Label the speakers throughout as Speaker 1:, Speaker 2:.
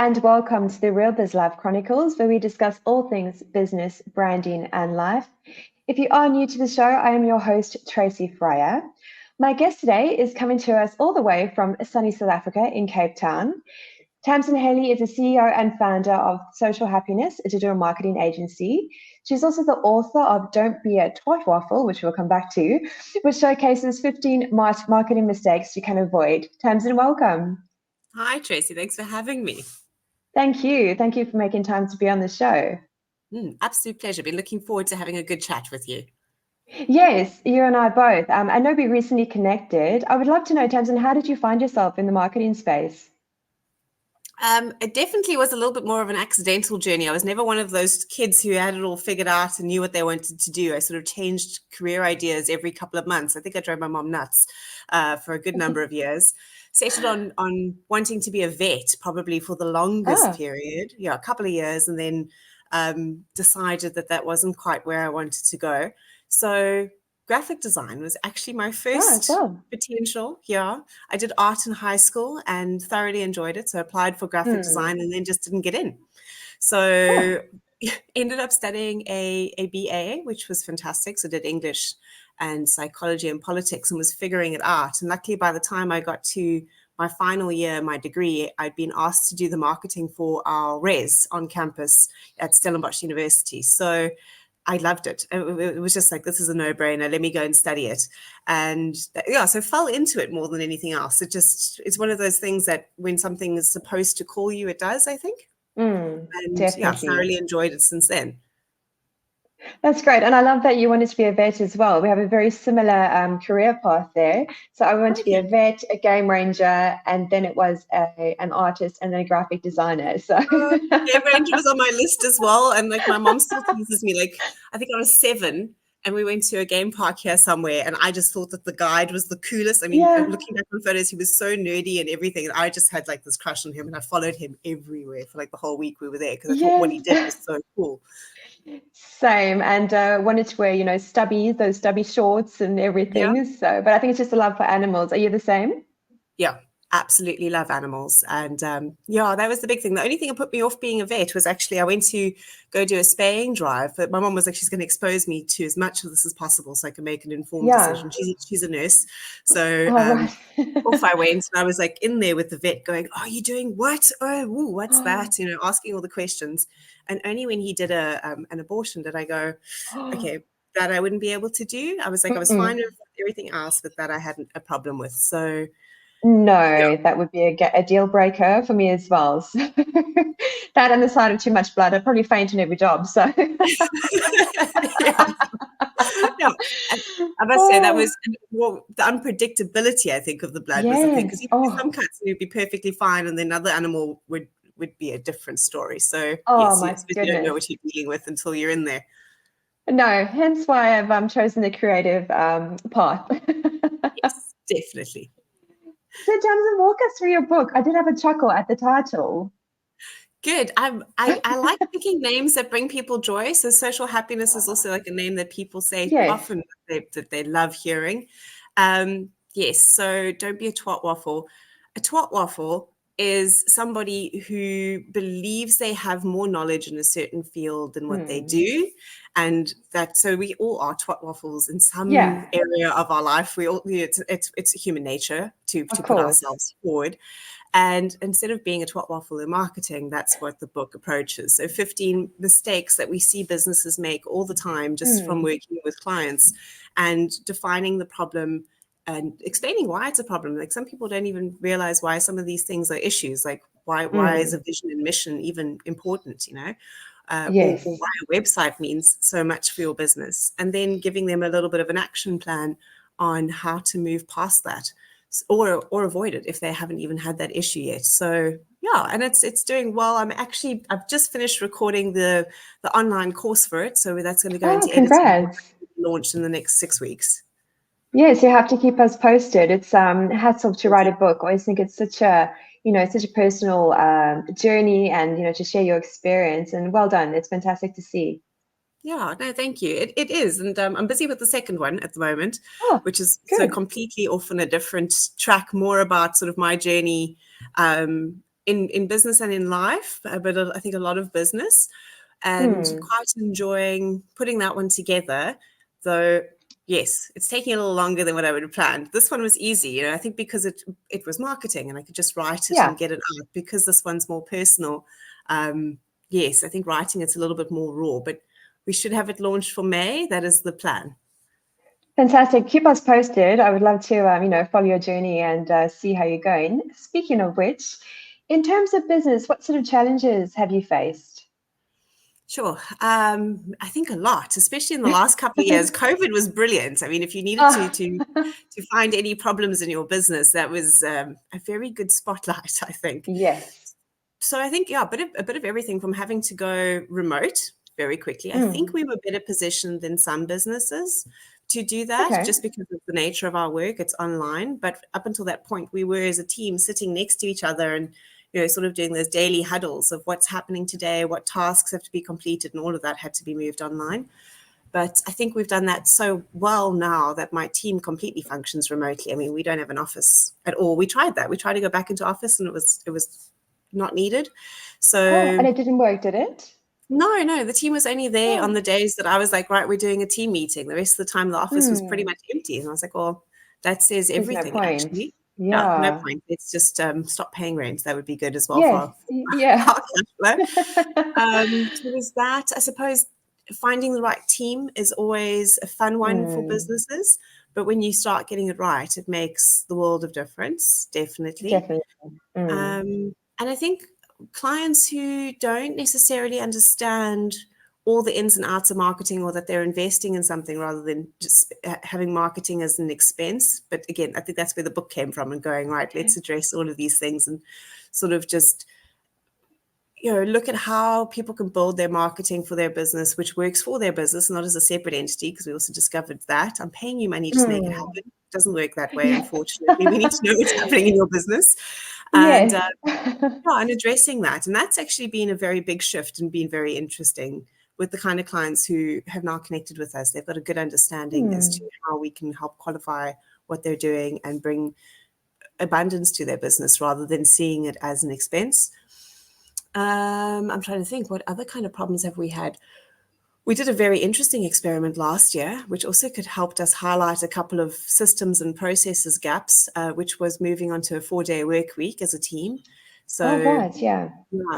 Speaker 1: and welcome to the Real Biz Life Chronicles, where we discuss all things business, branding, and life. If you are new to the show, I am your host, Tracy Fryer. My guest today is coming to us all the way from sunny South Africa in Cape Town. Tamsin Haley is the CEO and founder of Social Happiness, a digital marketing agency. She's also the author of Don't Be a Twatwaffle, which we'll come back to, which showcases 15 marketing mistakes you can avoid. Tamsin, welcome.
Speaker 2: Hi, Tracy. Thanks for having me.
Speaker 1: Thank you. Thank you for making time to be on the show.
Speaker 2: Absolute pleasure. Been looking forward to having a good chat with you.
Speaker 1: Yes, you and I both. I know we recently connected. I would love to know, Tamsin, how did you find yourself in the marketing space?
Speaker 2: It definitely was a little bit more of an accidental journey. I was never one of those kids who had it all figured out and knew what they wanted to do. I sort of changed career ideas every couple of months. I think I drove my mom nuts for a good number of years. Settled on wanting to be a vet probably for the longest period, a couple of years, and then decided that wasn't quite where I wanted to go. So graphic design was actually my first potential. Yeah, I did art in high school and thoroughly enjoyed it. So I applied for graphic design and then just didn't get in. So ended up studying a BA, which was fantastic. So did English and psychology and politics and was figuring it out. And luckily, by the time I got to my final year, my degree, I'd been asked to do the marketing for our res on campus at Stellenbosch University. So I loved it. It was just like, this is a no-brainer. Let me go and study it. And so fell into it more than anything else. It's one of those things that when something is supposed to call you, it does, I think. And
Speaker 1: definitely.
Speaker 2: thoroughly enjoyed it since then.
Speaker 1: That's great. And I love that you wanted to be a vet as well. We have a very similar career path there. So I wanted to be a vet, a game ranger, and then it was an artist and then a graphic designer. So
Speaker 2: game ranger was on my list as well. And like my mom still teases me, like I think I was 7 and we went to a game park here somewhere and I just thought that the guide was the coolest. I mean, looking back on photos, he was so nerdy and everything. And I just had like this crush on him and I followed him everywhere for like the whole week we were there because I thought what he did was so cool.
Speaker 1: Same, and wanted to wear, those stubby shorts and everything. Yeah. So, but I think it's just a love for animals. Are you the same?
Speaker 2: Yeah, absolutely love animals. And that was the big thing. The only thing that put me off being a vet was actually I went to go do a spaying drive, but my mom was like, she's going to expose me to as much of this as possible so I can make an informed decision. She's a nurse. So off I went and I was like in there with the vet going, oh, are you doing what? Oh, what's that? Asking all the questions. And only when he did an abortion did I go, okay, that I wouldn't be able to do. I was like, I was fine with everything else, but that I hadn't a problem with. So
Speaker 1: that would be a deal breaker for me as well. So that and the sight of too much blood, I'd probably faint in every job. So
Speaker 2: I must say that was the unpredictability, I think, of the blood was the thing. Because some cats would be perfectly fine and then another animal would be a different story. So you don't know what you're dealing with until you're in there.
Speaker 1: No, hence why I've chosen the creative path.
Speaker 2: Yes, definitely.
Speaker 1: So Tamsin, walk us through your book. I did have a chuckle at the title.
Speaker 2: Good. I like picking names that bring people joy. So Social Happiness is also like a name that people say often that they love hearing. Yes. So don't be a twatwaffle. A twatwaffle is somebody who believes they have more knowledge in a certain field than what they do. And so we all are twatwaffles in some area of our life. We all, it's human nature to put ourselves forward. And instead of being a twatwaffle in marketing, that's what the book approaches. So 15 mistakes that we see businesses make all the time just from working with clients and defining the problem and explaining why it's a problem. Like some people don't even realize why some of these things are issues. Like why is a vision and mission even important, or why a website means so much for your business. And then giving them a little bit of an action plan on how to move past that or avoid it if they haven't even had that issue yet. So and it's doing well. I've just finished recording the online course for it. So that's going to go into editing, launched in the next 6 weeks.
Speaker 1: Yes, you have to keep us posted. It's hats off to write a book. I always think it's such a personal journey and, to share your experience, and well done. It's fantastic to see.
Speaker 2: Yeah, no, thank you. It is. And I'm busy with the second one at the moment, which is so completely off on a different track, more about sort of my journey in business and in life, but I think a lot of business, and quite enjoying putting that one together. Though, yes, it's taking a little longer than what I would have planned. This one was easy, I think because it was marketing and I could just write it and get it out. Because this one's more personal, yes, I think writing it's a little bit more raw, but we should have it launched for May. That is the plan.
Speaker 1: Fantastic. Keep us posted. I would love to, follow your journey and see how you're going. Speaking of which, in terms of business, what sort of challenges have you faced?
Speaker 2: Sure. I think a lot, especially in the last couple of years. COVID was brilliant. I mean, if you needed to find any problems in your business, that was a very good spotlight, I think.
Speaker 1: Yes.
Speaker 2: So I think, a bit of everything from having to go remote very quickly. I think we were better positioned than some businesses to do that, just because of the nature of our work. It's online. But up until that point, we were as a team sitting next to each other and sort of doing those daily huddles of what's happening today, what tasks have to be completed, and all of that had to be moved online. But I think we've done that so well now that my team completely functions remotely. I mean, we don't have an office at all. We tried that. We tried to go back into office and it was not needed. So
Speaker 1: and it didn't work, did it?
Speaker 2: No, the team was only there on the days that I was like, right, we're doing a team meeting. The rest of the time the office was pretty much empty. And I was like, well, that says everything.
Speaker 1: No point.
Speaker 2: Actually.
Speaker 1: Yeah.
Speaker 2: No point. Let's just stop paying rent. That would be good as well
Speaker 1: for
Speaker 2: our cash flow. So there's that. I suppose finding the right team is always a fun one for businesses. But when you start getting it right, it makes the world of difference, definitely. And I think clients who don't necessarily understand all the ins and outs of marketing, or that they're investing in something rather than just having marketing as an expense. But again, I think that's where the book came from, and going, right, let's address all of these things and sort of just, look at how people can build their marketing for their business, which works for their business, not as a separate entity, because we also discovered that I'm paying you money to make it happen. It doesn't work that way, unfortunately. We need to know what's happening in your business. And, and addressing that. And that's actually been a very big shift and been very interesting with the kind of clients who have now connected with us. They've got a good understanding as to how we can help qualify what they're doing and bring abundance to their business rather than seeing it as an expense. I'm trying to think, what other kind of problems have we had? We did a very interesting experiment last year, which also could help us highlight a couple of systems and processes gaps, which was moving on to a 4-day work week as a team. So,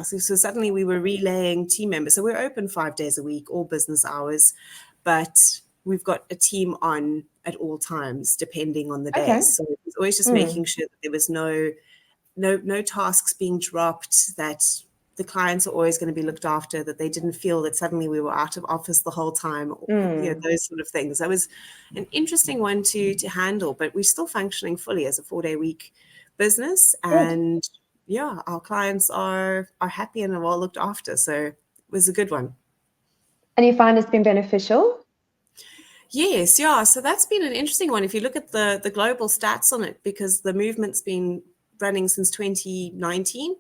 Speaker 2: so suddenly we were relaying team members. So we're open 5 days a week, all business hours, but we've got a team on at all times, depending on the days. So it's always just making sure that there was no tasks being dropped, that the clients are always going to be looked after, that they didn't feel that suddenly we were out of office the whole time, those sort of things. That was an interesting one to handle, but we're still functioning fully as a 4-day week business. And our clients are happy and are well looked after. So it was a good one.
Speaker 1: And you find it's been beneficial?
Speaker 2: Yes, so that's been an interesting one. If you look at the global stats on it, because the movement's been running since 2019,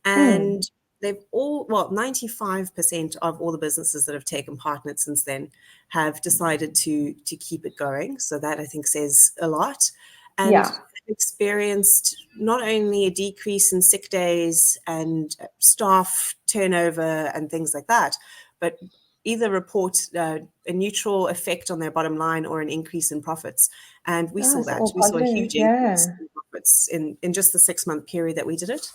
Speaker 2: and they've 95% of all the businesses that have taken part in it since then have decided to keep it going. So that, I think, says a lot. And experienced not only a decrease in sick days and staff turnover and things like that, but either report a neutral effect on their bottom line or an increase in profits. And we saw that. We saw a huge increase in profits in just the 6-month period that we did it.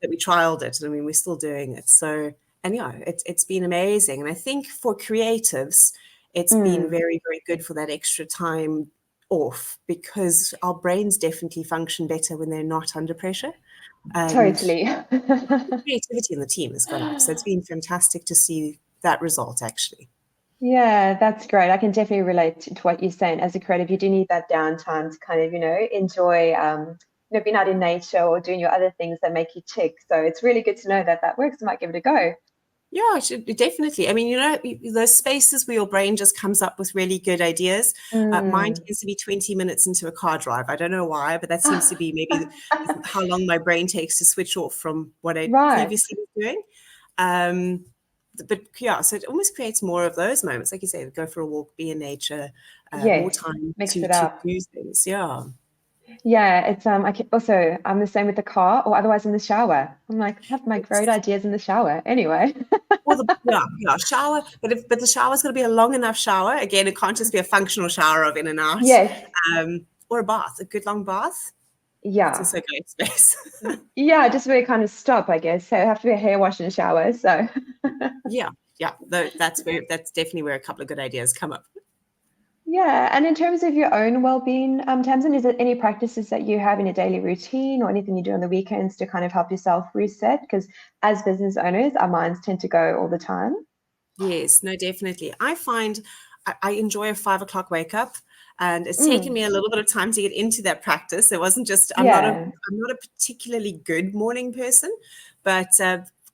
Speaker 2: That we trialed it. I mean, we're still doing it. So, and it's been amazing. And I think for creatives, it's been very, very good for that extra time off, because our brains definitely function better when they're not under pressure.
Speaker 1: Totally.
Speaker 2: The creativity in the team has gone up. So it's been fantastic to see that result, actually.
Speaker 1: Yeah, that's great. I can definitely relate to what you're saying. As a creative, you do need that downtime to kind of, enjoy being out in nature or doing your other things that make you tick. So it's really good to know that works. I might give it a go.
Speaker 2: Yeah, definitely. I mean, those spaces where your brain just comes up with really good ideas. Mine tends to be 20 minutes into a car drive. I don't know why, but that seems to be maybe how long my brain takes to switch off from what I previously was doing. So it almost creates more of those moments. Like you say, go for a walk, be in nature, more time to do things. Yeah.
Speaker 1: Yeah, it's I'm the same with the car or otherwise in the shower. I'm like, I have my great ideas in the shower anyway.
Speaker 2: Or yeah, shower. But the shower's got to be a long enough shower. Again, it can't just be a functional shower of in and out.
Speaker 1: Yes.
Speaker 2: Or a bath, a good long bath. That's
Speaker 1: Yeah.
Speaker 2: also great space.
Speaker 1: Yeah, just where it kind of stop, I guess. So it have to be a hair wash and shower. So
Speaker 2: Yeah, that's definitely where a couple of good ideas come up.
Speaker 1: yeah. And in terms of your own well-being, Tamsin, is there any practices that you have in a daily routine or anything you do on the weekends to kind of help yourself reset? Because as business owners, our minds tend to go all the time.
Speaker 2: Yes, no, definitely. I find I enjoy a 5 o'clock wake up, and it's taken
Speaker 1: Mm,
Speaker 2: me a little bit of time to get into that practice. It wasn't just
Speaker 1: yeah.
Speaker 2: I'm not a particularly good morning person, but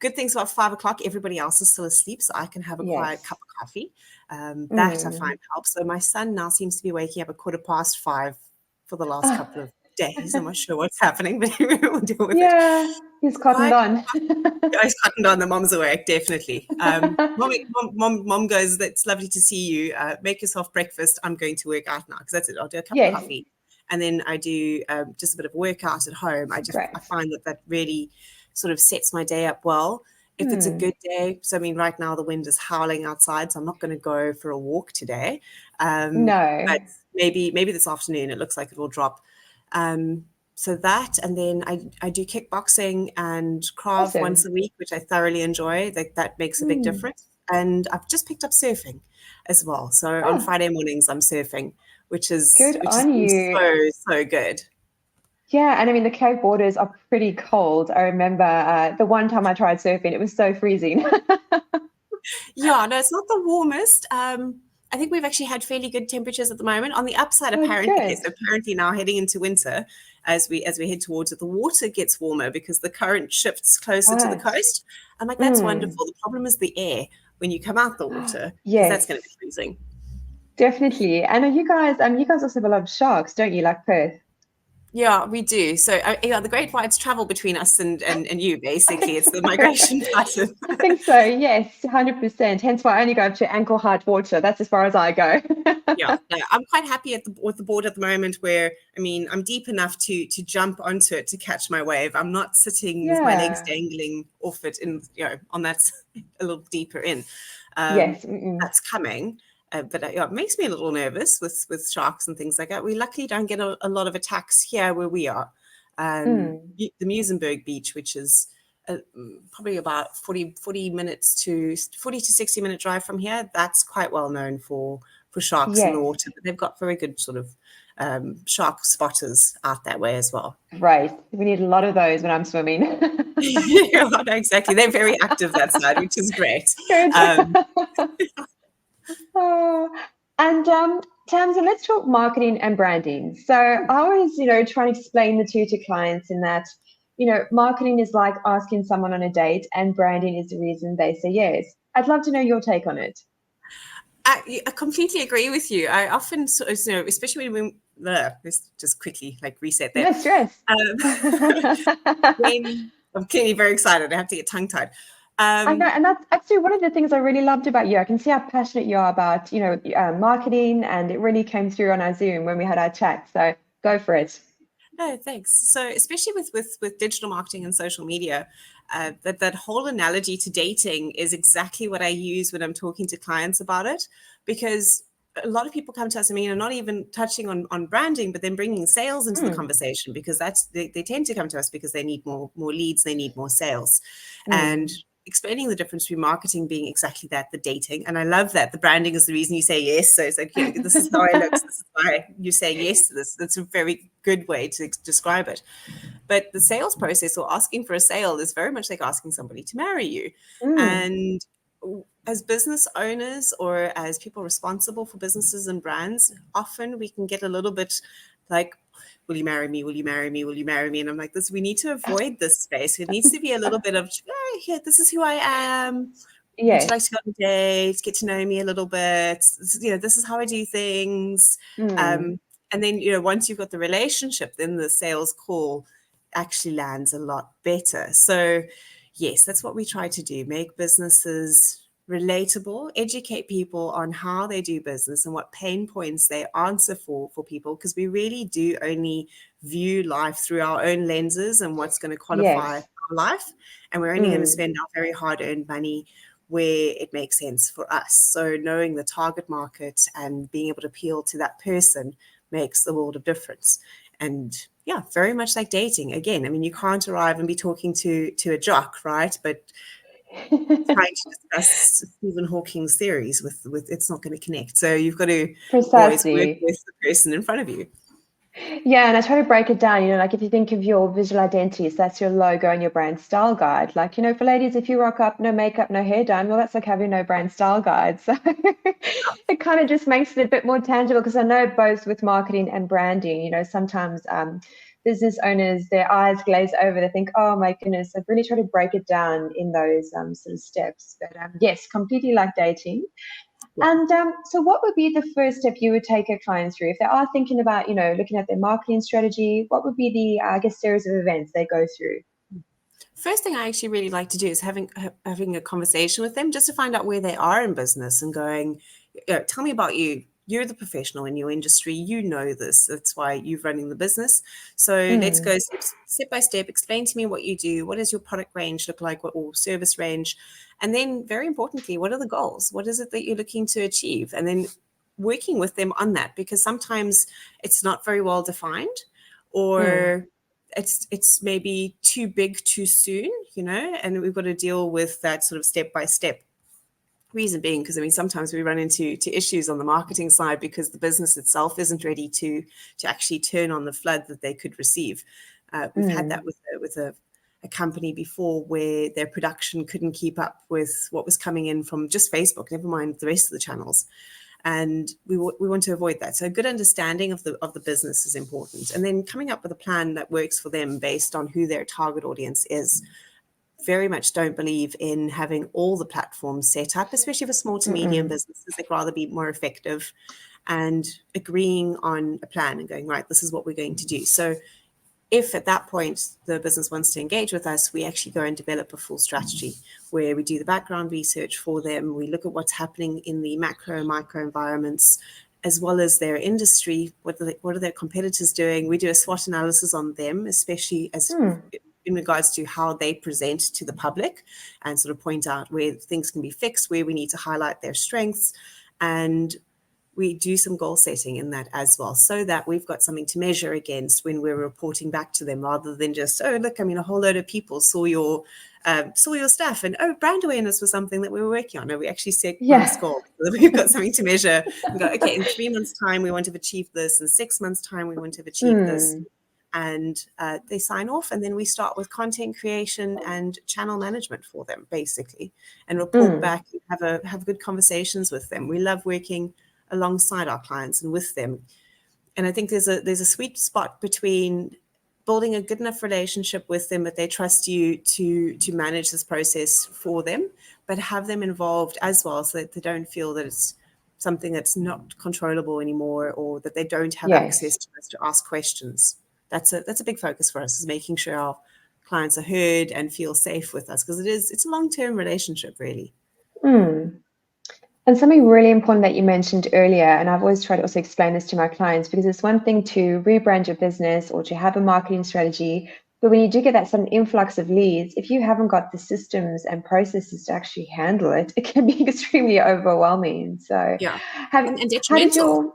Speaker 2: good things about 5 o'clock. Everybody else is still asleep, so I can have a quiet
Speaker 1: Yes.
Speaker 2: cup of coffee. That I
Speaker 1: Mm.
Speaker 2: find helps. So my son now seems to be waking up at 5:15 for the last
Speaker 1: Oh,
Speaker 2: couple of days. I'm not sure what's happening, but we'll deal with it.
Speaker 1: yeah, he's cottoned
Speaker 2: Quiet
Speaker 1: on.
Speaker 2: Guys cutting down the mom's awake, definitely. Mom goes, that's lovely to see you. Make yourself breakfast. I'm going to work out now because that's it. I'll do a cup of
Speaker 1: Yes,
Speaker 2: coffee and then I do just a bit of workout at home. I
Speaker 1: great.
Speaker 2: find that really sort of sets my day up well. If it's a
Speaker 1: Hmm.
Speaker 2: good day, so I mean, right now the wind is howling outside, so I'm not going to go for a walk today.
Speaker 1: No.
Speaker 2: But maybe this afternoon it looks like it will drop. Um, so that, and then I do kickboxing and Krav once
Speaker 1: Awesome.
Speaker 2: a week, which I thoroughly enjoy. That makes a big
Speaker 1: Hmm.
Speaker 2: difference. And I've just picked up surfing as well. So on
Speaker 1: Oh,
Speaker 2: Friday mornings I'm surfing,
Speaker 1: good
Speaker 2: which has
Speaker 1: on
Speaker 2: been
Speaker 1: you.
Speaker 2: so good.
Speaker 1: Yeah, and I mean the Cape waters are pretty cold. I remember the one time I tried surfing, it was so freezing.
Speaker 2: Yeah, no, it's not the warmest. I think we've actually had fairly good temperatures at the moment. On the upside,
Speaker 1: Oh,
Speaker 2: apparently,
Speaker 1: good.
Speaker 2: so apparently now heading into winter, as we head towards it, the water gets warmer because the current shifts closer to the
Speaker 1: Right.
Speaker 2: coast. I'm like, that's
Speaker 1: Mm.
Speaker 2: wonderful. The problem is the air when you come out the water, because that's going to be
Speaker 1: Yes,
Speaker 2: freezing.
Speaker 1: definitely. And you guys also have a lot of sharks, don't you, like Perth?
Speaker 2: Yeah, we do. So, yeah, the Great Whites travel between us and you,
Speaker 1: I
Speaker 2: basically.
Speaker 1: think
Speaker 2: It's
Speaker 1: so.
Speaker 2: the migration pattern.
Speaker 1: I think so, yes, 100%. Hence why I only go up to ankle height water. That's as far as I go.
Speaker 2: Yeah, no, I'm quite happy with the board at the moment where, I mean, I'm deep enough to jump onto it to catch my wave. I'm not sitting with my legs
Speaker 1: Yeah.
Speaker 2: dangling off it in, on that a little deeper in.
Speaker 1: Yes.
Speaker 2: That's coming. But yeah, it makes me a little nervous with sharks and things like that. We luckily don't get a lot of attacks here where we are.
Speaker 1: Mm.
Speaker 2: The Musenberg Beach, which is probably about 40 minutes to 40 to 60-minute drive from here, that's quite well known for sharks in the
Speaker 1: Yes.
Speaker 2: water. But they've got very good sort of shark spotters out that way as well.
Speaker 1: Right. We need a lot of those when I'm swimming.
Speaker 2: Yeah, no, exactly. They're very active that side, which is great.
Speaker 1: Good.
Speaker 2: Um,
Speaker 1: Oh, and Tamsin, let's talk marketing and branding. So I always, try and explain the two to clients in that, marketing is like asking someone on a date, and branding is the reason they say yes. I'd love to know your take on it.
Speaker 2: I completely agree with you. I often, especially let's just quickly like reset there.
Speaker 1: No stress.
Speaker 2: When I'm clearly very excited, I have to get tongue tied.
Speaker 1: I know,
Speaker 2: Um,
Speaker 1: and that's actually one of the things I really loved about you. I can see how passionate you are about, marketing, and it really came through on our Zoom when we had our chat. So go for it.
Speaker 2: No, thanks. So, especially with digital marketing and social media, that whole analogy to dating is exactly what I use when I'm talking to clients about it, because a lot of people come to us. I mean, are not even touching on branding, but then bringing sales into the
Speaker 1: Mm,
Speaker 2: conversation because they tend to come to us because they need more leads, they need more sales, and
Speaker 1: mm.
Speaker 2: explaining the difference between marketing being exactly that, the dating. And I love that the branding is the reason you say yes. So it's like, this is how I look. So this is why you say yes to this. That's a very good way to describe it. But the sales process or asking for a sale is very much like asking somebody to marry you.
Speaker 1: Mm.
Speaker 2: And as business owners or as people responsible for businesses and brands, often we can get a little bit like, will you marry me? Will you marry me? Will you marry me? And I'm like, we need to avoid this space. It needs to be a little bit of, hey, yeah, this is who I am. Would you
Speaker 1: Yes.
Speaker 2: like to go on a date? Get to know me a little bit. This is how I do things.
Speaker 1: Mm.
Speaker 2: Um, and then, once you've got the relationship, then the sales call actually lands a lot better. So, yes, that's what we try to do. Make businesses relatable, educate people on how they do business and what pain points they answer for people, because we really do only view life through our own lenses and what's going to qualify our life. And we're only going to spend our very hard-earned money where it makes sense for us. So knowing the target market and being able to appeal to that person makes the world of difference. And yeah, very much like dating. Again, I mean, you can't arrive and be talking to a jock, right? But trying to discuss Stephen Hawking's theories with it's not going to connect. So you've got to always work with the person in front of you.
Speaker 1: Yeah, and I try to break it down, like if you think of your visual identities, that's your logo and your brand style guide. Like, for ladies, if you rock up, no makeup, no hair done, well, that's like having no brand style guide. So it kind of just makes it a bit more tangible, because I know both with marketing and branding, sometimes business owners, their eyes glaze over. They think, oh my goodness, I've really tried to break it down in those sort of steps. But yes, completely like dating. Yeah. And so what would be the first step you would take a client through if they are thinking about, looking at their marketing strategy? What would be the, series of events they go through?
Speaker 2: First thing I actually really like to do is having a conversation with them, just to find out where they are in business and going, tell me about you. You're the professional in your industry. You know this. That's why you're running the business. So let's go step by step. Explain to me what you do. What does your product range look like, or service range? And then very importantly, what are the goals? What is it that you're looking to achieve? And then working with them on that, because sometimes it's not very well defined, or it's maybe too big too soon, and we've got to deal with that sort of step by step. Reason being, because I mean, sometimes we run into issues on the marketing side because the business itself isn't ready to actually turn on the flood that they could receive. We've had that with a company before, where their production couldn't keep up with what was coming in from just Facebook, never mind the rest of the channels. And we want to avoid that. So a good understanding of the business is important, and then coming up with a plan that works for them based on who their target audience is. Very much don't believe in having all the platforms set up, especially for small to medium businesses. They'd rather be more effective, and agreeing on a plan and going, right, this is what we're going to do. So if at that point the business wants to engage with us, we actually go and develop a full strategy where we do the background research for them. We look at what's happening in the macro and micro environments, as well as their industry. What are their competitors doing? We do a SWOT analysis on them, especially as in regards to how they present to the public, and sort of point out where things can be fixed, where we need to highlight their strengths. And we do some goal setting in that as well, so that we've got something to measure against when we're reporting back to them, rather than just, oh, look, I mean, a whole load of people saw your stuff, and brand awareness was something that we were working on. No, we actually set nice goals, so that we've got something to measure and go, okay, in 3 months' time, we want to have achieved this. In 6 months' time, we want to have achieved this. And they sign off, and then we start with content creation and channel management for them, basically, and report back and have good conversations with them. We love working alongside our clients and with them. And I think there's a sweet spot between building a good enough relationship with them that they trust you to manage this process for them, but have them involved as well, so that they don't feel that it's something that's not controllable anymore, or that they don't have access to us to ask questions. That's a big focus for us, is making sure our clients are heard and feel safe with us, because it's a long-term relationship, really.
Speaker 1: And something really important that you mentioned earlier, and I've always tried to also explain this to my clients, because it's one thing to rebrand your business or to have a marketing strategy, but when you do get that sudden influx of leads, if you haven't got the systems and processes to actually handle it, it can be extremely overwhelming. So
Speaker 2: and detrimental.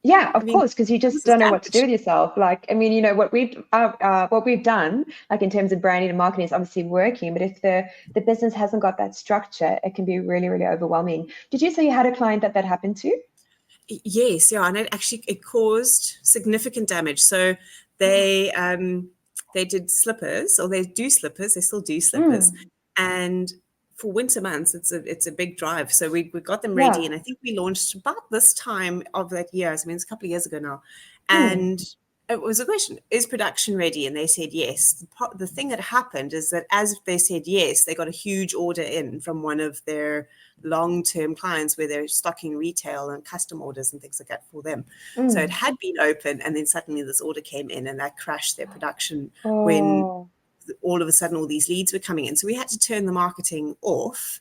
Speaker 1: Of course, because you just don't know what to do with yourself. Like, I mean, what we've done, like in terms of branding and marketing, is obviously working. But if the business hasn't got that structure, it can be really, really overwhelming. Did you say you had a client that happened to?
Speaker 2: Yes, and it caused significant damage. So they did slippers, or they do slippers. They still do slippers, and for winter months, it's a big drive. So we got them ready, and I think we launched about this time of that year. I mean, it's a couple of years ago now, and it was a question: is production ready? And they said yes. The thing that happened is that as they said yes, they got a huge order in from one of their long-term clients, where they're stocking retail and custom orders and things like that for them. So it had been open, and then suddenly this order came in, and that crashed their production when all of a sudden all these leads were coming in. So we had to turn the marketing off,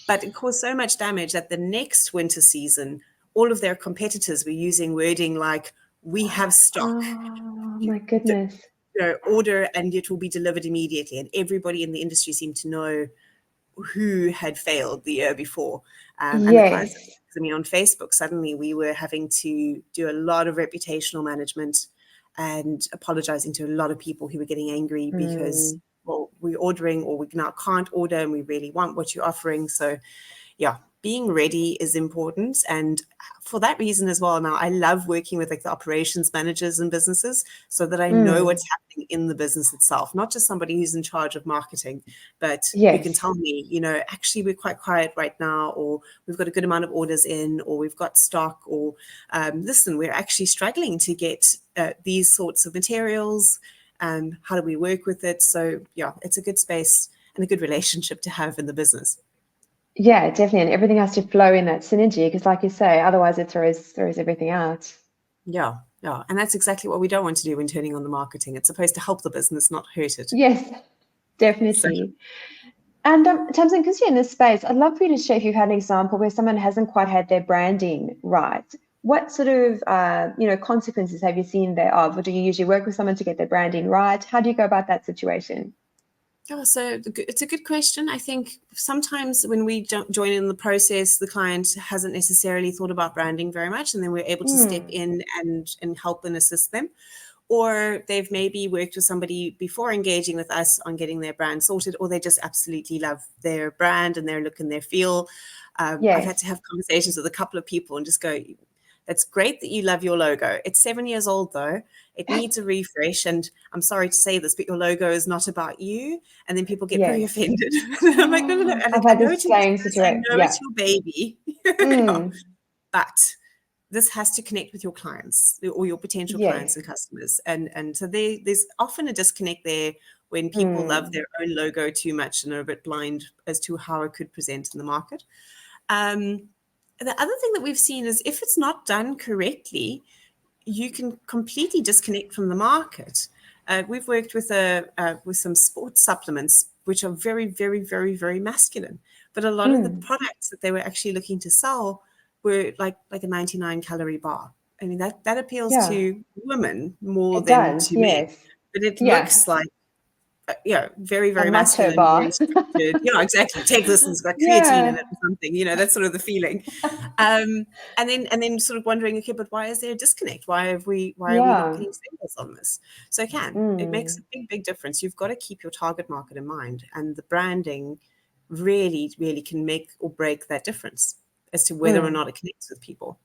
Speaker 2: But it caused so much damage that the next winter season, all of their competitors were using wording like, we have stock.
Speaker 1: Oh, my goodness.
Speaker 2: Order and it will be delivered immediately. And everybody in the industry seemed to know who had failed the year before. And the clients that me on Facebook, suddenly we were having to do a lot of reputational management and apologizing to a lot of people who were getting angry because, well, we're ordering or we now can't order and we really want what you're offering. So yeah, being ready is important. And for that reason as well, now I love working with like the operations managers and businesses so that I know what's happening in the business itself, not just somebody who's in charge of marketing, but who can tell me, you know, actually we're quite quiet right now, or we've got a good amount of orders in, or we've got stock, or listen, we're actually struggling to get these sorts of materials. How do we work with it? So yeah, it's a good space and a good relationship to have in the business.
Speaker 1: Yeah, definitely. And everything has to flow in that synergy because, like you say, otherwise it throws everything out.
Speaker 2: Yeah. And that's exactly what we don't want to do when turning on the marketing. It's supposed to help the business, not hurt it.
Speaker 1: Yes, definitely. And Tamsin, because you're in this space, I'd love for you to share if you've had an example where someone hasn't quite had their branding right. What sort of consequences have you seen thereof? Or do you usually work with someone to get their branding right? How do you go about that situation?
Speaker 2: Oh, so it's a good question. I think sometimes when we join in the process, the client hasn't necessarily thought about branding very much, and then we're able to step in and help and assist them. Or they've maybe worked with somebody before engaging with us on getting their brand sorted, or they just absolutely love their brand and their look and their feel. I've had to have conversations with a couple of people and just go, that's great that you love your logo. It's 7 years old, though. It needs a refresh. And I'm sorry to say this, but your logo is not about you. And then people get very offended. I'm like, no. And
Speaker 1: I've
Speaker 2: I
Speaker 1: had
Speaker 2: know
Speaker 1: the
Speaker 2: it's your
Speaker 1: same
Speaker 2: business. I
Speaker 1: situation.
Speaker 2: know it's your baby. But this has to connect with your clients or your potential clients and customers. And so there's often a disconnect there when people love their own logo too much and are a bit blind as to how it could present in the market. The other thing that we've seen is if it's not done correctly, you can completely disconnect from the market. We've worked with some sports supplements, which are very, very, very, very masculine. But a lot of the products that they were actually looking to sell were like a 99-calorie bar. I mean, that appeals to women more than to men. But it looks like, very, very masculine, very structured. Exactly. Take this and it's got creatine in it or something. That's sort of the feeling. And then sort of wondering, okay, but why is there a disconnect? Why are we not getting sales on this? So it makes a big, big difference. You've got to keep your target market in mind, and the branding really, really can make or break that difference as to whether or not it connects with people.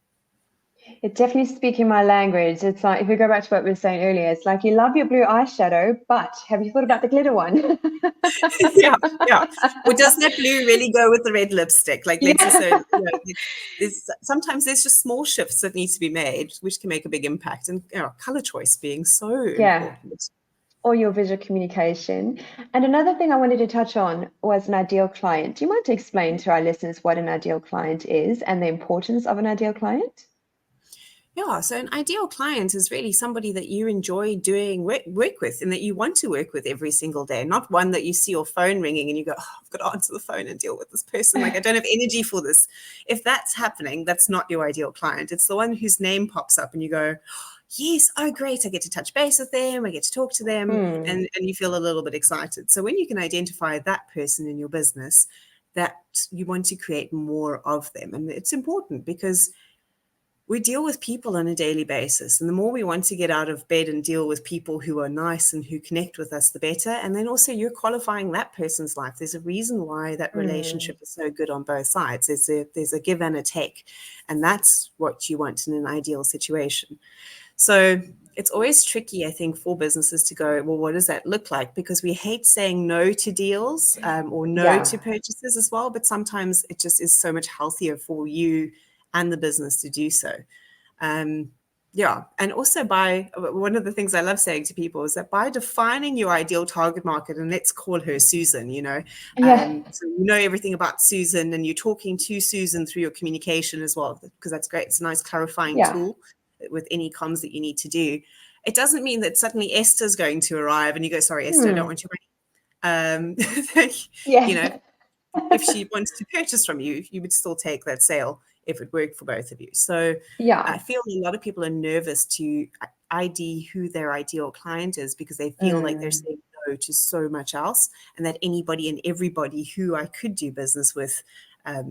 Speaker 1: It definitely speaking my language. It's like, if we go back to what we were saying earlier, it's like you love your blue eyeshadow, but have you thought about the glitter one?
Speaker 2: yeah. Or does that blue really go with the red lipstick? Like, let's say, sometimes there's just small shifts that need to be made, which can make a big impact. And color choice being so important.
Speaker 1: Or your visual communication. And another thing I wanted to touch on was an ideal client. Do you mind to explain to our listeners what an ideal client is and the importance of an ideal client?
Speaker 2: Yeah, so an ideal client is really somebody that you enjoy doing work with and that you want to work with every single day, not one that you see your phone ringing and you go, I've got to answer the phone and deal with this person. Like, I don't have energy for this. If that's happening, that's not your ideal client. It's the one whose name pops up and you go, yes, oh, great, I get to touch base with them, I get to talk to them, and you feel a little bit excited. So when you can identify that person in your business, that you want to create more of them. And it's important because we deal with people on a daily basis. And the more we want to get out of bed and deal with people who are nice and who connect with us, the better. And then also you're qualifying that person's life. There's a reason why that relationship is so good on both sides. There's a give and a take. And that's what you want in an ideal situation. So it's always tricky, I think, for businesses to go, well, what does that look like? Because we hate saying no to deals or no to purchases as well. But sometimes it just is so much healthier for you and the business to do so. And also one of the things I love saying to people is that by defining your ideal target market, and let's call her Susan, so you know everything about Susan and you're talking to Susan through your communication as well, because that's great. It's a nice clarifying tool with any comms that you need to do. It doesn't mean that suddenly Esther's going to arrive and you go, sorry, Esther, I don't want your money. if she wants to purchase from you, you would still take that sale if it worked for both of you. So I feel a lot of people are nervous to ID who their ideal client is because they feel like they're saying no to so much else, and that anybody and everybody who I could do business with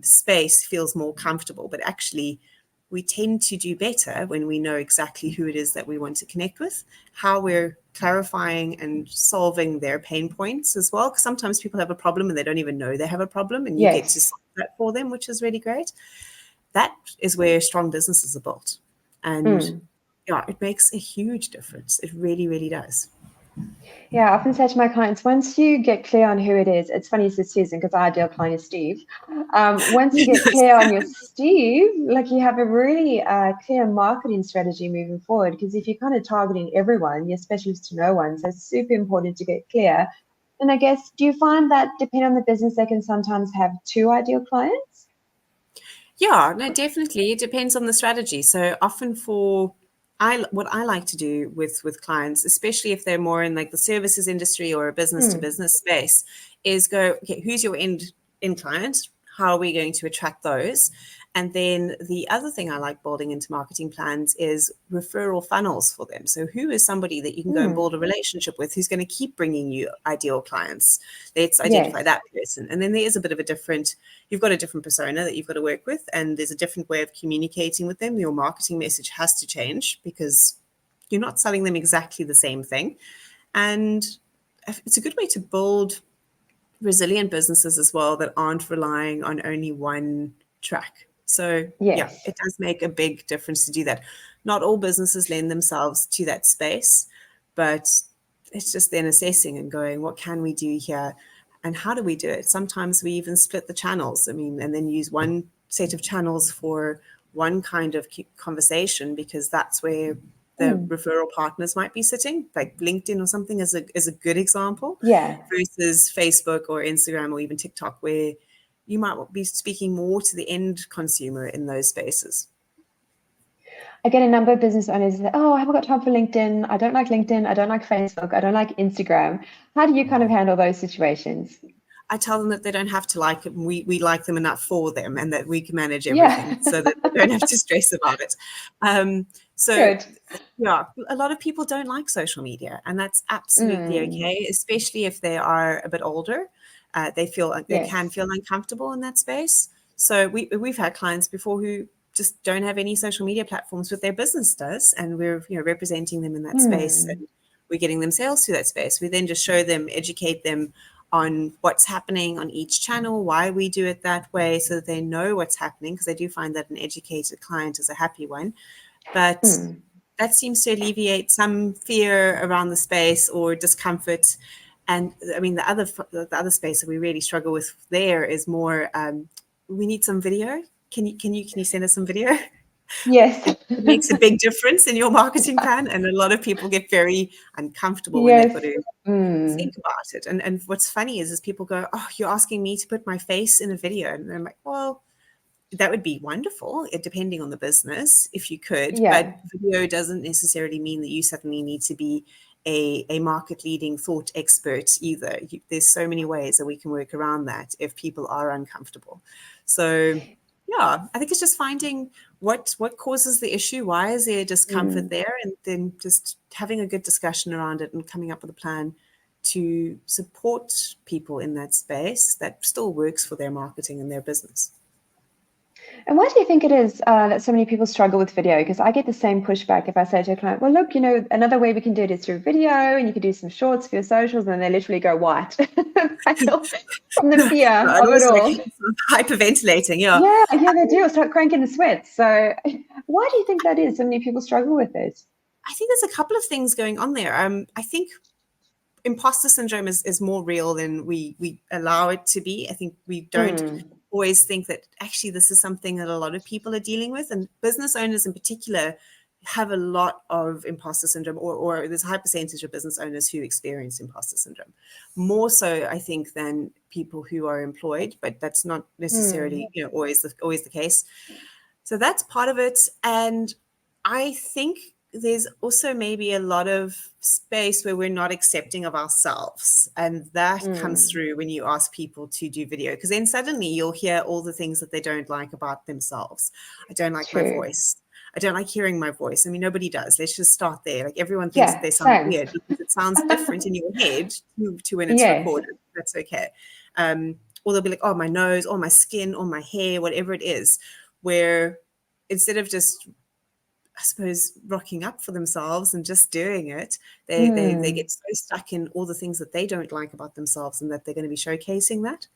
Speaker 2: space feels more comfortable. But actually, we tend to do better when we know exactly who it is that we want to connect with, how we're clarifying and solving their pain points as well. Because sometimes people have a problem and they don't even know they have a problem, and you get to solve that for them, which is really great. That is where strong businesses are built. And yeah, it makes a huge difference. It really, really does.
Speaker 1: Yeah, I often say to my clients, once you get clear on who it is, it's funny you said Susan because our ideal client is Steve. Once you get clear on your Steve, like you have a really clear marketing strategy moving forward. Because if you're kind of targeting everyone, you're specialist to no one. So it's super important to get clear. And I guess, do you find that depending on the business, they can sometimes have two ideal clients?
Speaker 2: Yeah, no, definitely. It depends on the strategy. So often what I like to do with clients, especially if they're more in like the services industry or a business to business space, is go, okay, who's your end client? How are we going to attract those? And then the other thing I like building into marketing plans is referral funnels for them. So who is somebody that you can go and build a relationship with who's going to keep bringing you ideal clients? Let's identify that person. And then there is a bit of you've got a different persona that you've got to work with, and there's a different way of communicating with them. Your marketing message has to change because you're not selling them exactly the same thing. And it's a good way to build resilient businesses as well that aren't relying on only one track. So yeah, it does make a big difference to do that. Not all businesses lend themselves to that space, but it's just then assessing and going, what can we do here? And how do we do it? Sometimes we even split the channels. I mean, and then use one set of channels for one kind of conversation, because that's where the referral partners might be sitting, like LinkedIn or something is a good example. Versus Facebook or Instagram or even TikTok, where you might be speaking more to the end consumer in those spaces.
Speaker 1: I get a number of business owners that, I haven't got time for LinkedIn. I don't like LinkedIn. I don't like Facebook. I don't like Instagram. How do you kind of handle those situations?
Speaker 2: I tell them that they don't have to like it. We like them enough for them, and that we can manage everything so that they don't have to stress about it. Yeah, a lot of people don't like social media, and that's absolutely okay, especially if they are a bit older. They can feel uncomfortable in that space. So we've had clients before who just don't have any social media platforms, but their business does, and we're representing them in that space, and we're getting them sales through that space. We then just show them, educate them on what's happening on each channel, why we do it that way, so that they know what's happening, because I do find that an educated client is a happy one. But that seems to alleviate some fear around the space or discomfort. And I mean, the other space that we really struggle with there is more, we need some video. Can you send us some video?
Speaker 1: Yes.
Speaker 2: It makes a big difference in your marketing plan, and a lot of people get very uncomfortable when they've got to think about it. And what's funny is people go, "Oh, you're asking me to put my face in a video," and I'm like, "Well, that would be wonderful, depending on the business, if you could. But video doesn't necessarily mean that you suddenly need to be a market leading thought expert either. There's so many ways that we can work around that if people are uncomfortable. So yeah, I think it's just finding what causes the issue, why is there discomfort there, and then just having a good discussion around it and coming up with a plan to support people in that space that still works for their marketing and their business.
Speaker 1: And why do you think it is that so many people struggle with video? Because I get the same pushback if I say to a client, well, look, another way we can do it is through video, and you can do some shorts for your socials, and they literally go white from the fear of it all.
Speaker 2: Hyperventilating, yeah.
Speaker 1: Yeah, they do. Start cranking the sweat. So why do you think that is? So many people struggle with it.
Speaker 2: I think there's a couple of things going on there. I think imposter syndrome is more real than we allow it to be. I think we don't always think that actually this is something that a lot of people are dealing with, and business owners in particular have a lot of imposter syndrome, or there's a high percentage of business owners who experience imposter syndrome, more so I think than people who are employed, but that's not necessarily always the case. So that's part of it. And I think there's also maybe a lot of space where we're not accepting of ourselves. And that comes through when you ask people to do video, because then suddenly you'll hear all the things that they don't like about themselves. I don't like my voice. I don't like hearing my voice. I mean, nobody does. Let's just start there. Like, everyone thinks that they sound weird because it sounds different in your head to when it's recorded. That's okay. Or they'll be like, oh, my nose, or my skin, or my hair, whatever it is, where instead of just, I suppose, rocking up for themselves and just doing it, they get so stuck in all the things that they don't like about themselves, and that they're going to be showcasing that.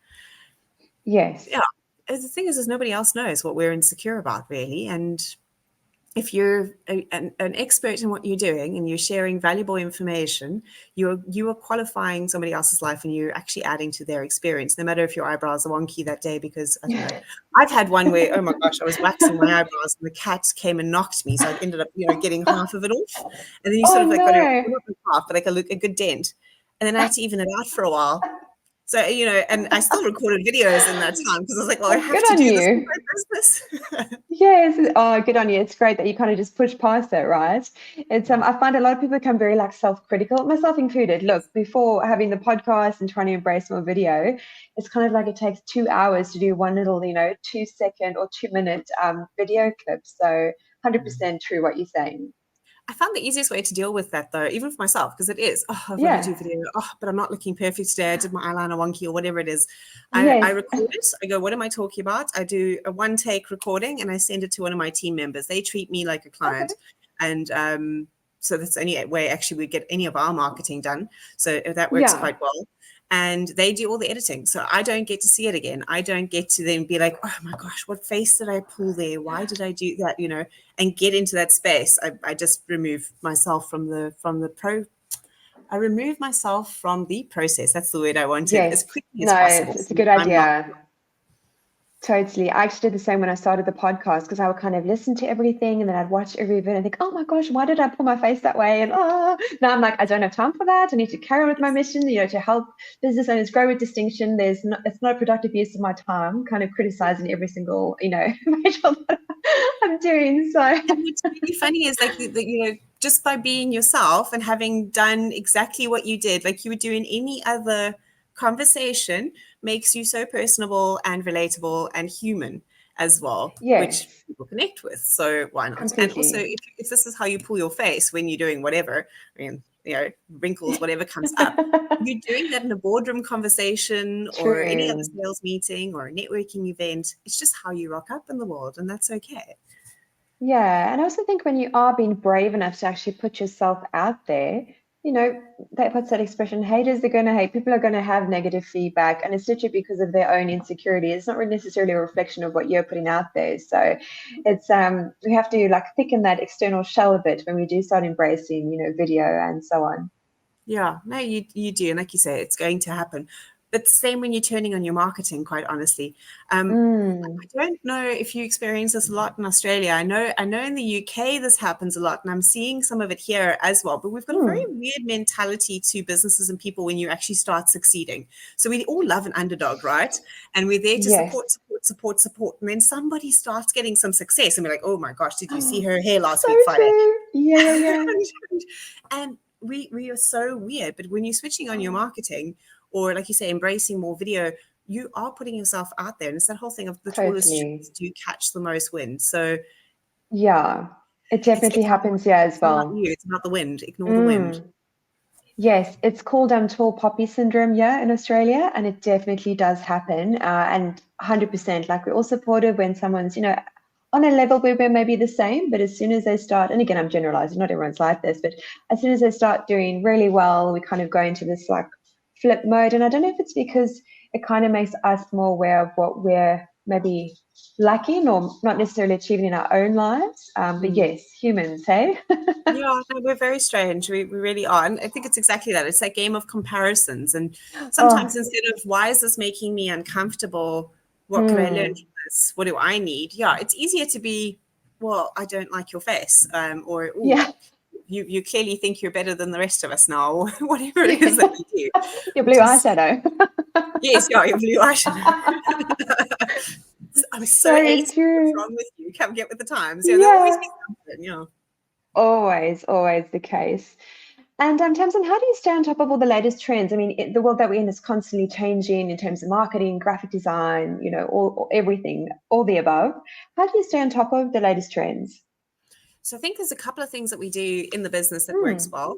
Speaker 1: Yes.
Speaker 2: Yeah. The thing is nobody else knows what we're insecure about, really. And if you're an expert in what you're doing and you're sharing valuable information, you are qualifying somebody else's life, and you're actually adding to their experience, no matter if your eyebrows are wonky that day, because I don't know. I've had one where, oh my gosh, I was waxing my eyebrows and the cat came and knocked me. So I ended up, getting half of it off. And then you sort of like got half, but like a good dent. And then I had to even it out for a while. So, and I still recorded videos in that time, because I was like, well, I have to do this for my business.
Speaker 1: Yes. Oh, good on you. It's great that you kind of just push past it, right? It's I find a lot of people become very self-critical, myself included. Look, before having the podcast and trying to embrace more video, it's kind of like it takes 2 hours to do one little, 2-second or 2-minute video clip. So 100% true what you're saying.
Speaker 2: I found the easiest way to deal with that, though, even for myself, because it is, I want to do video, but I'm not looking perfect today. I did my eyeliner wonky or whatever it is. I record it. I go, what am I talking about? I do a one-take recording, and I send it to one of my team members. They treat me like a client. And so that's the only way actually we get any of our marketing done. So that works quite well. And they do all the editing. So I don't get to see it again. I don't get to then be like, oh my gosh, what face did I pull there? Why did I do that? And get into that space. I just remove myself from the I remove myself from the process. That's the word I wanted, as quickly as possible.
Speaker 1: It's a good idea. Totally. I actually did the same when I started the podcast, because I would kind of listen to everything, and then I'd watch every video and think, oh my gosh, why did I pull my face that way? And now I'm like, I don't have time for that. I need to carry on with my mission, to help business owners grow with distinction. It's not a productive use of my time, kind of criticizing every single, visual that I'm doing. So
Speaker 2: and what's really funny is just by being yourself and having done exactly what you did, like you would do in any other conversation, makes you so personable and relatable and human as well, which people connect with. So why not? Completely. And also, if this is how you pull your face when you're doing whatever, wrinkles, whatever comes up, you're doing that in a boardroom conversation or any other sales meeting or a networking event. It's just how you rock up in the world, and that's okay.
Speaker 1: Yeah. And I also think when you are being brave enough to actually put yourself out there, what's that expression? Haters are going to hate. People are going to have negative feedback, and it's literally because of their own insecurity. It's not really necessarily a reflection of what you're putting out there. So it's we have to thicken that external shell a bit when we do start embracing, video and so on.
Speaker 2: Yeah, no, you do, and like you say, it's going to happen. But same when you're turning on your marketing, quite honestly. I don't know if you experience this a lot in Australia. I know in the UK this happens a lot, and I'm seeing some of it here as well. But we've got a very weird mentality to businesses and people when you actually start succeeding. So we all love an underdog, right? And we're there to support. And then somebody starts getting some success, and we're like, oh my gosh, did you see her hair last week Friday?
Speaker 1: Yeah.
Speaker 2: And we are so weird. But when you're switching on your marketing, or like you say, embracing more video, you are putting yourself out there. And it's that whole thing of the tallest trees do catch the most wind. So
Speaker 1: yeah, it definitely happens here as well.
Speaker 2: It's not you, it's about the wind. Ignore the wind.
Speaker 1: Yes, it's called tall poppy syndrome in Australia, and it definitely does happen. And 100%, we're all supportive when someone's, on a level where we're maybe the same, but as soon as they start, and again, I'm generalizing, not everyone's like this, but as soon as they start doing really well, we kind of go into this flip mode. And I don't know if it's because it kind of makes us more aware of what we're maybe lacking or not necessarily achieving in our own lives. But yes, humans, hey?
Speaker 2: Yeah, we're very strange. We really are. And I think it's exactly that. It's that game of comparisons. And sometimes instead of, why is this making me uncomfortable? What can I learn from this? What do I need? Yeah, it's easier to be, well, I don't like your face. Or, you clearly think you're better than the rest of us now, or whatever it is that you do.
Speaker 1: Your blue eyeshadow.
Speaker 2: Yes, your blue eyeshadow. I'm so true. What's wrong with you? Come get with the times. Yeah, there'll always be something,
Speaker 1: Always, always the case. And Tamsin, how do you stay on top of all the latest trends? I mean, the world that we're in is constantly changing in terms of marketing, graphic design, all everything, all the above. How do you stay on top of the latest trends?
Speaker 2: So I think there's a couple of things that we do in the business that works well.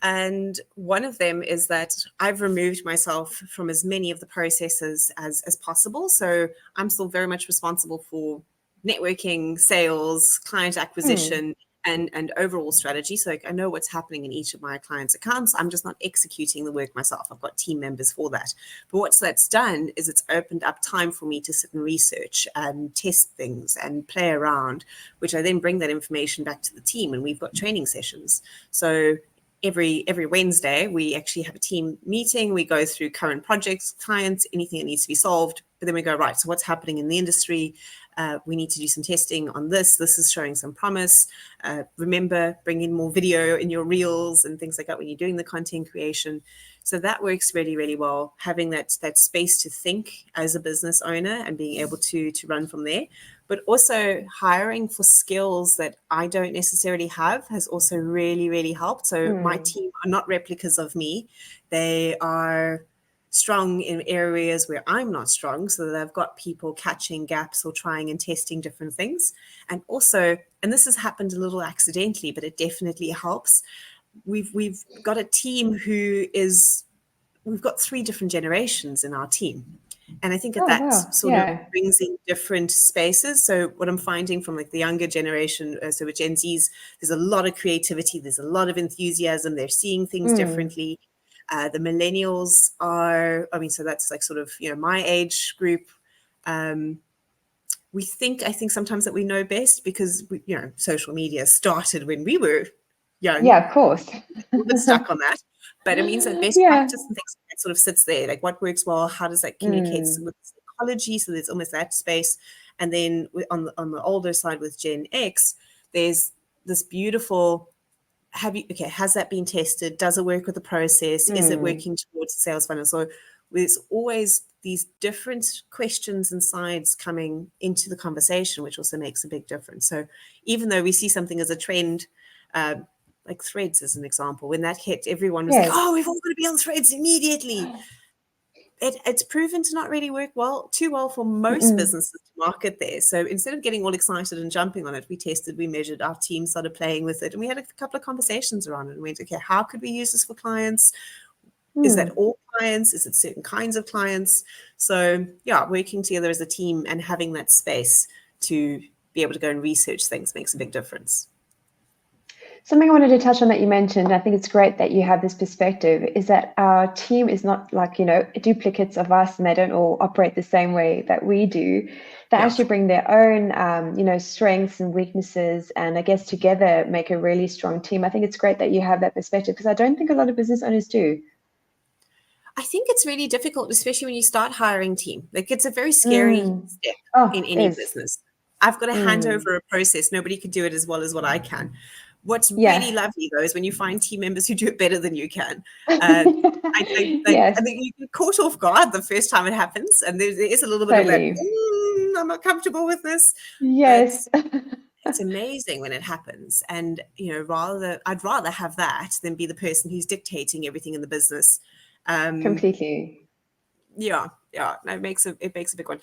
Speaker 2: And one of them is that I've removed myself from as many of the processes as possible. So I'm still very much responsible for networking, sales, client acquisition, and overall strategy. So like, I know what's happening in each of my clients' accounts. I'm just not executing the work myself. I've got team members for that. But what that's done is it's opened up time for me to sit and research and test things and play around, which I then bring that information back to the team, and we've got training sessions. So every Wednesday, we actually have a team meeting. We go through current projects, clients, anything that needs to be solved. But then we go, right, so what's happening in the industry? We need to do some testing on this. This is showing some promise. Remember, bring in more video in your reels and things like that when you're doing the content creation. So that works really, really well, having that space to think as a business owner and being able to run from there. But also hiring for skills that I don't necessarily have has also really, really helped. So my team are not replicas of me. They are strong in areas where I'm not strong, so that I've got people catching gaps or trying and testing different things. And also, and this has happened a little accidentally, but it definitely helps. We've got a team we've got 3 different generations in our team. And I think that sort of brings in different spaces. So what I'm finding from like the younger generation, so with Gen Zs, there's a lot of creativity, there's a lot of enthusiasm, they're seeing things differently. The millennials are, so that's like sort of, my age group. I think sometimes that we know best because, social media started when we were young.
Speaker 1: Yeah, of course.
Speaker 2: We're stuck on that. But it means that best practice and things that sort of sits there, like what works well, how does that communicate with psychology? So there's almost that space. And then on the older side with Gen X, there's this beautiful, has that been tested? Does it work with the process? Is it working towards the sales funnel? So there's always these different questions and sides coming into the conversation, which also makes a big difference. So even though we see something as a trend, like Threads as an example, when that hit, everyone was like, oh, we've all got to be on Threads immediately. It's proven to not really work too well for most businesses to market there. So instead of getting all excited and jumping on it, we tested, we measured, our team started playing with it, and we had a couple of conversations around it and went, okay, how could we use this for clients? Is that all clients? Is it certain kinds of clients? So working together as a team and having that space to be able to go and research things makes a big difference.
Speaker 1: Something I wanted to touch on that you mentioned, I think it's great that you have this perspective, is that our team is not like, duplicates of us, and they don't all operate the same way that we do. They actually bring their own, strengths and weaknesses, and I guess together make a really strong team. I think it's great that you have that perspective because I don't think a lot of business owners do.
Speaker 2: I think it's really difficult, especially when you start hiring team. Like it's a very scary step in any business. I've got to hand over a process. Nobody can do it as well as what I can. What's really lovely, though, is when you find team members who do it better than you can. I think you get caught off guard the first time it happens, and there is a little bit of that, I'm not comfortable with this.
Speaker 1: Yes.
Speaker 2: It's amazing when it happens. And, I'd rather have that than be the person who's dictating everything in the business.
Speaker 1: Completely.
Speaker 2: Yeah. No, it makes a big one.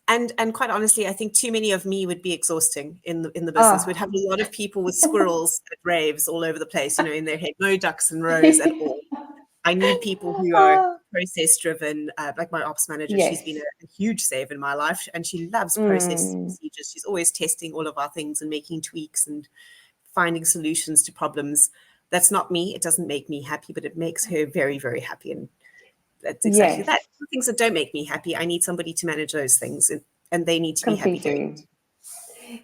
Speaker 2: And quite honestly, I think too many of me would be exhausting in the business. We'd have a lot of people with squirrels at raves all over the place, in their head, no ducks and rows at all. I need people who are process driven, like my ops manager. She's been a huge save in my life, and she loves process procedures. She's always testing all of our things and making tweaks and finding solutions to problems. That's not me. It doesn't make me happy, but it makes her very, very happy. And that's exactly that. The things that don't make me happy, I need somebody to manage those things, and they need to be happy doing it.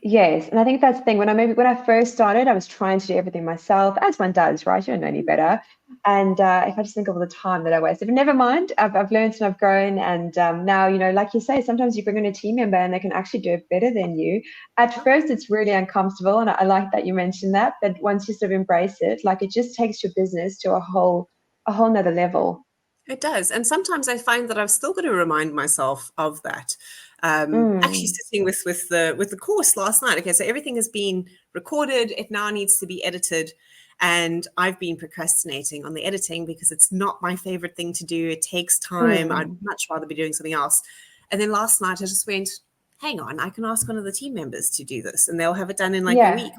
Speaker 1: Yes, and I think that's the thing. When I first started, I was trying to do everything myself, as one does, right? You don't know any better. And if I just think of all the time that I wasted, but never mind, I've learned and I've grown. And now, like you say, sometimes you bring in a team member and they can actually do it better than you. At first, it's really uncomfortable, and I like that you mentioned that. But once you sort of embrace it, like it just takes your business to a whole nother level.
Speaker 2: It does. And sometimes I find that I've still got to remind myself of that. Actually sitting with the course last night. Okay, so everything has been recorded. It now needs to be edited. And I've been procrastinating on the editing because it's not my favorite thing to do. It takes time. I'd much rather be doing something else. And then last night I just went, hang on, I can ask one of the team members to do this and they'll have it done in like a week.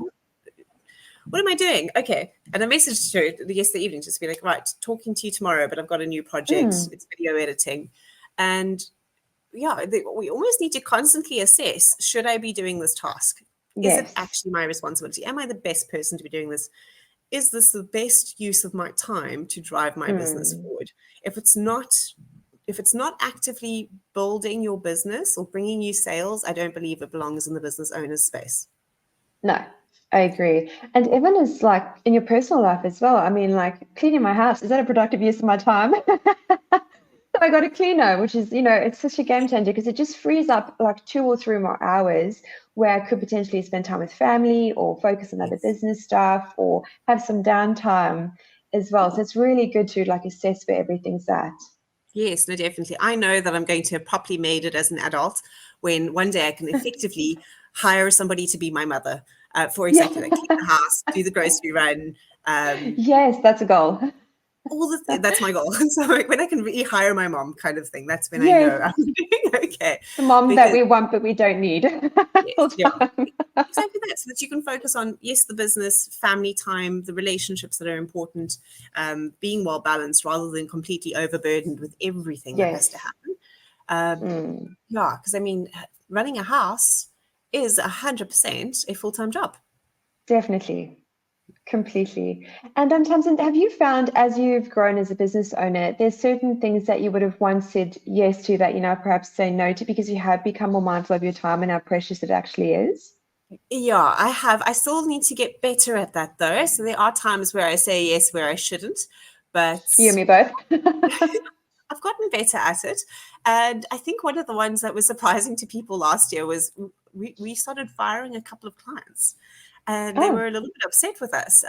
Speaker 2: What am I doing? Okay. And I messaged her yesterday evening just to be like, right, talking to you tomorrow, but I've got a new project. It's video editing. And yeah, we almost need to constantly assess, should I be doing this task? Is it actually my responsibility? Am I the best person to be doing this? Is this the best use of my time to drive my business forward? If it's not actively building your business or bringing you sales, I don't believe it belongs in the business owner's space.
Speaker 1: No, I agree. And even as like in your personal life as well. I mean, like cleaning my house, is that a productive use of my time? So I got a cleaner, which is, it's such a game changer because it just frees up like 2 or 3 more hours where I could potentially spend time with family or focus on other business stuff or have some downtime as well. So it's really good to like assess where everything's at.
Speaker 2: Yes, no, definitely. I know that I'm going to have properly made it as an adult when one day I can effectively hire somebody to be my mother, for exactly like clean the house, do the grocery run.
Speaker 1: Yes, that's a goal.
Speaker 2: That's my goal. So when I can rehire my mom kind of thing, that's when I know I'm doing okay.
Speaker 1: The mom that we want but we don't need.
Speaker 2: Yes, yeah. Exactly that, so that you can focus on, yes, the business, family time, the relationships that are important, being well balanced rather than completely overburdened with everything that has to happen. Yeah, because I mean, running a house is 100% a full-time job.
Speaker 1: Definitely. Completely. And Tamsin, have you found as you've grown as a business owner, there's certain things that you would have once said yes to that you now perhaps say no to because you have become more mindful of your time and how precious it actually is?
Speaker 2: Yeah, I have. I still need to get better at that though. So there are times where I say yes where I shouldn't, but
Speaker 1: you and me both.
Speaker 2: I've gotten better at it. And I think one of the ones that was surprising to people last year was we started firing a couple of clients. And they were a little bit upset with us,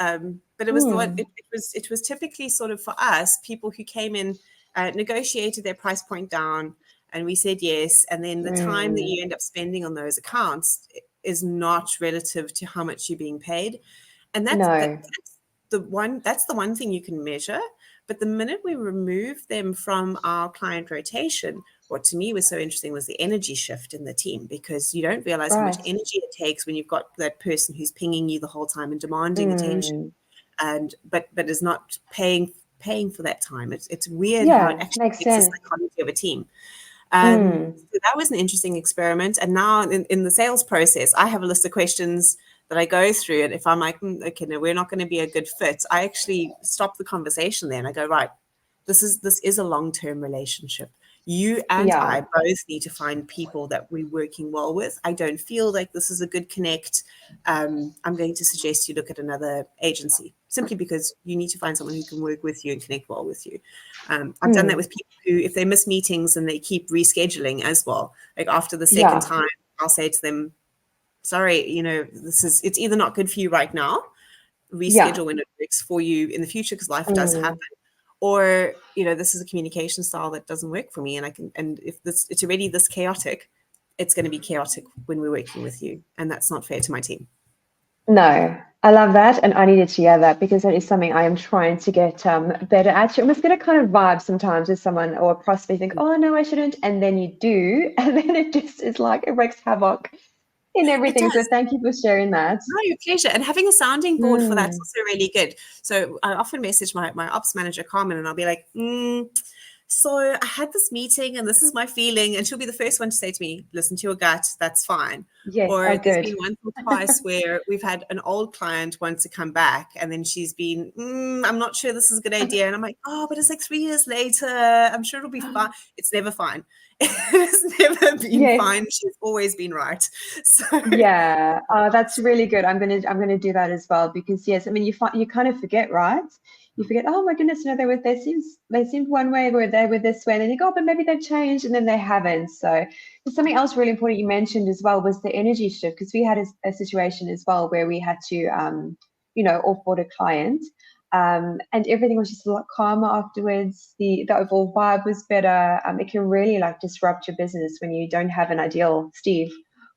Speaker 2: but it was the one. It was typically sort of for us people who came in, negotiated their price point down, and we said yes. And then the time that you end up spending on those accounts is not relative to how much you're being paid, and that's the one thing you can measure. But the minute we remove them from our client rotation, what to me was so interesting was the energy shift in the team, because you don't realize how much energy it takes when you've got that person who's pinging you the whole time and demanding attention, but is not paying for that time. It's weird how it actually makes the psychology of a team. So that was an interesting experiment. And now in the sales process, I have a list of questions that I go through. And if I'm like, okay, no, we're not going to be a good fit, I actually stop the conversation there and I go, right, this is a long-term relationship. You and I both need to find people that we're working well with. I don't feel like this is a good connect. I'm going to suggest you look at another agency, simply because you need to find someone who can work with you and connect well with you. I've done that with people who, if they miss meetings and they keep rescheduling as well, like after the second time, I'll say to them, sorry, it's either not good for you right now, reschedule when it works for you in the future, because life does happen. Or, this is a communication style that doesn't work for me. And if it's already this chaotic, it's going to be chaotic when we're working with you. And that's not fair to my team.
Speaker 1: No, I love that. And I needed to hear that because that is something I am trying to get better at. You almost get a kind of vibe sometimes with someone or a prospect, think, oh, no, I shouldn't. And then you do. And then it just is like, it wreaks havoc in everything. So thank you for sharing that.
Speaker 2: No, your pleasure. And having a sounding board for that's also really good. So I often message my ops manager, Carmen, and I'll be like, so I had this meeting and this is my feeling. And she'll be the first one to say to me, listen to your gut, that's fine.
Speaker 1: Yes,
Speaker 2: or there's been once or twice where we've had an old client want to come back and then she's been, I'm not sure this is a good idea. And I'm like, oh, but it's like 3 years later. I'm sure it'll be fine. It's never fine. It's never been fine. She's always been right. So
Speaker 1: that's really good. I'm gonna do that as well, because I mean you kind of forget, right? You forget, oh my goodness, they seemed one way, or they were this way, and then you go, oh, but maybe they've changed, and then they haven't. So something else really important you mentioned as well was the energy shift, because we had a situation as well where we had to offboard a client. and everything was just a lot calmer afterwards. The overall vibe was better. It can really like disrupt your business when you don't have an ideal Steve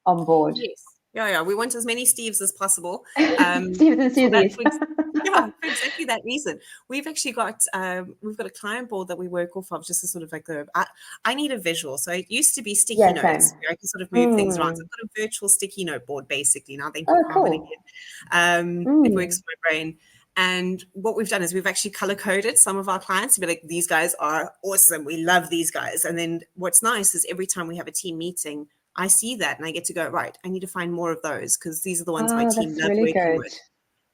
Speaker 1: on board.
Speaker 2: Yes. Yeah. We want as many Steves as possible.
Speaker 1: Steves and Susies.
Speaker 2: Yeah, for exactly that reason. We've actually got we've got a client board that we work off of, just as sort of like I need a visual. So it used to be sticky notes where I can sort of move things around. So I've got a virtual sticky note board basically now. Thank you, Carmen, again. It works for my brain. And what we've done is we've actually color coded some of our clients to be like, these guys are awesome. We love these guys. And then what's nice is every time we have a team meeting, I see that and I get to go, right, I need to find more of those because these are the ones my team love
Speaker 1: really
Speaker 2: working with.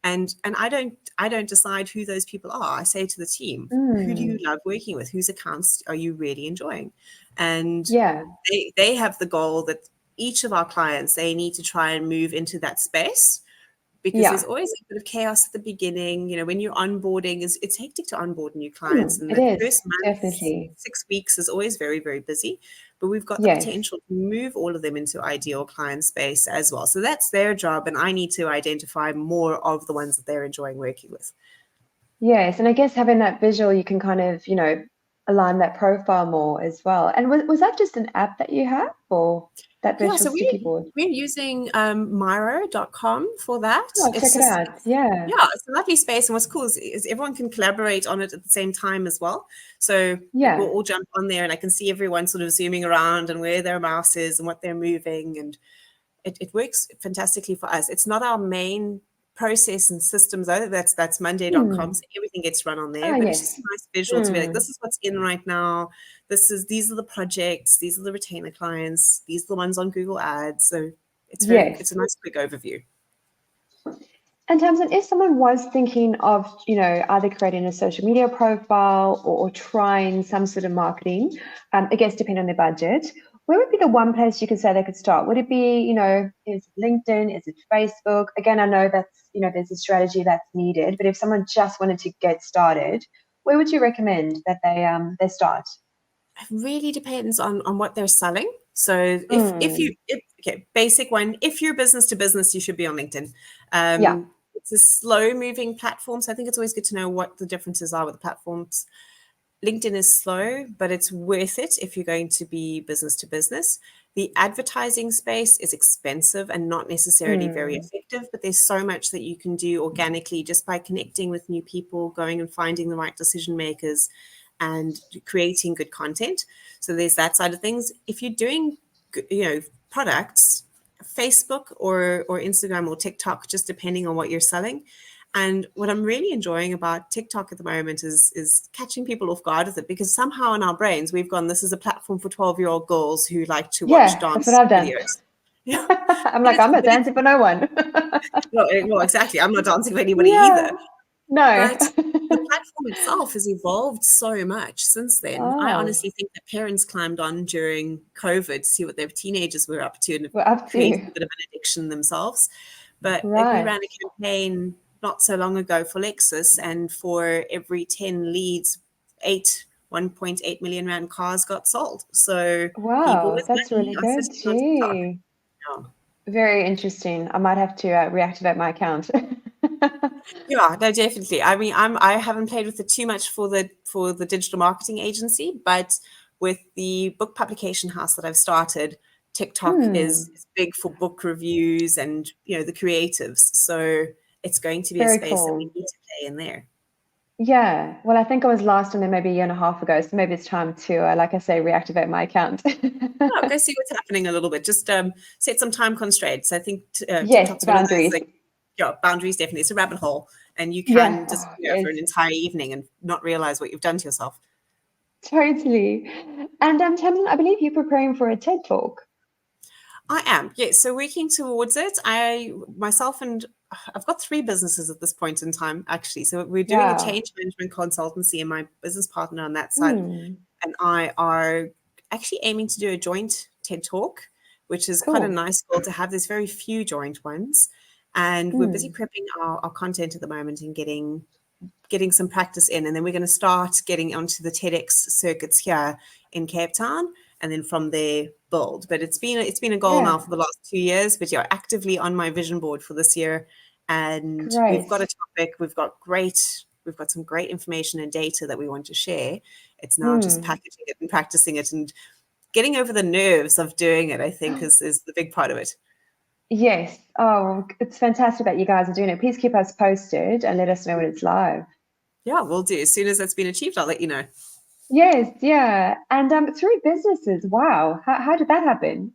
Speaker 2: And I don't decide who those people are. I say to the team, who do you love working with? Whose accounts are you really enjoying? And they have the goal that each of our clients, they need to try and move into that space, because there's always a bit of chaos at the beginning. You know, when you're onboarding, it's hectic to onboard new clients. And the first month, definitely 6 weeks is always very, very busy. But we've got the potential to move all of them into ideal client space as well. So that's their job. And I need to identify more of the ones that they're enjoying working with.
Speaker 1: Yes. And I guess having that visual, you can kind of, you know, align that profile more as well. And was that just an app that you have, or that virtual sticky board?
Speaker 2: We're using Miro.com for that.
Speaker 1: Oh, check it out. Yeah.
Speaker 2: Yeah, it's a lovely space. And what's cool is everyone can collaborate on it at the same time as well. So we'll all jump on there and I can see everyone sort of zooming around and where their mouse is and what they're moving. And it works fantastically for us. It's not our main process and systems though. That's Monday.com. So everything gets run on there. But it's just a nice visual to be like, this is what's in right now. These are the projects, these are the retainer clients, these are the ones on Google Ads. So it's a nice quick overview.
Speaker 1: And Tamsin, if someone was thinking of, you know, either creating a social media profile or trying some sort of marketing, I guess depending on their budget, where would be the one place you could say they could start? Would it be, you know, is it LinkedIn? Is it Facebook? Again, I know that's, you know, there's a strategy that's needed, but if someone just wanted to get started, where would you recommend that they start?
Speaker 2: It really depends on what they're selling. So basic one, if you're business to business, you should be on LinkedIn. It's a slow moving platform. So I think it's always good to know what the differences are with the platforms. LinkedIn is slow, but it's worth it if you're going to be business to business. The advertising space is expensive and not necessarily very effective, but there's so much that you can do organically just by connecting with new people, going and finding the right decision makers and creating good content. So there's that side of things. If you're doing, you know, products, Facebook or Instagram or TikTok, just depending on what you're selling. And what I'm really enjoying about TikTok at the moment is catching people off guard with it, because somehow in our brains we've gone, this is a platform for 12-year-old girls who like to watch dance videos.
Speaker 1: Yeah. I'm like, I'm not dancing for no one.
Speaker 2: Well, exactly. I'm not dancing for anybody either.
Speaker 1: No.
Speaker 2: But the platform itself has evolved so much since then. I honestly think that parents climbed on during COVID to see what their teenagers were up to and created a bit of an addiction themselves. But we ran a campaign not so long ago for Lexus, and for every 10 leads, 1.8 million rand cars got sold. So
Speaker 1: wow, that's really good. Gee. Very interesting. I might have to reactivate my account.
Speaker 2: Yeah, no, definitely. I mean, I haven't played with it too much for the digital marketing agency, but with the book publication house that I've started, TikTok is big for book reviews and, you know, the creatives. So it's going to be a space that we need to play in there.
Speaker 1: Yeah. Well, I think I was last on there maybe a year and a half ago. So maybe it's time to, like I say, reactivate my account.
Speaker 2: Go see what's happening a little bit. Just set some time constraints. I think
Speaker 1: yes, boundaries.
Speaker 2: Boundaries, definitely. It's a rabbit hole. And you can just for an entire evening and not realize what you've done to yourself.
Speaker 1: Totally. And Tamsin, I believe you're preparing for a TED Talk.
Speaker 2: I am, yes. So working towards it. I've got 3 businesses at this point in time, actually. So we're doing a change management consultancy, and my business partner on that side and I are actually aiming to do a joint TED Talk, which is quite a nice goal to have. There's very few joint ones. And we're busy prepping our content at the moment and getting some practice in. And then we're going to start getting onto the TEDx circuits here in Cape Town, and then from there build. But it's been a goal now for the last 2 years, but actively on my vision board for this year. And we've got a topic, we've got great we've got some great information and data that we want to share. It's now just packaging it and practicing it and getting over the nerves of doing it, I think, is the big part of it.
Speaker 1: Yes. Oh, it's fantastic that you guys are doing it. Please keep us posted and let us know when it's live.
Speaker 2: Yeah, we'll do. As soon as that's been achieved, I'll let you know.
Speaker 1: Yes, yeah. And 3 businesses. Wow. How did that happen?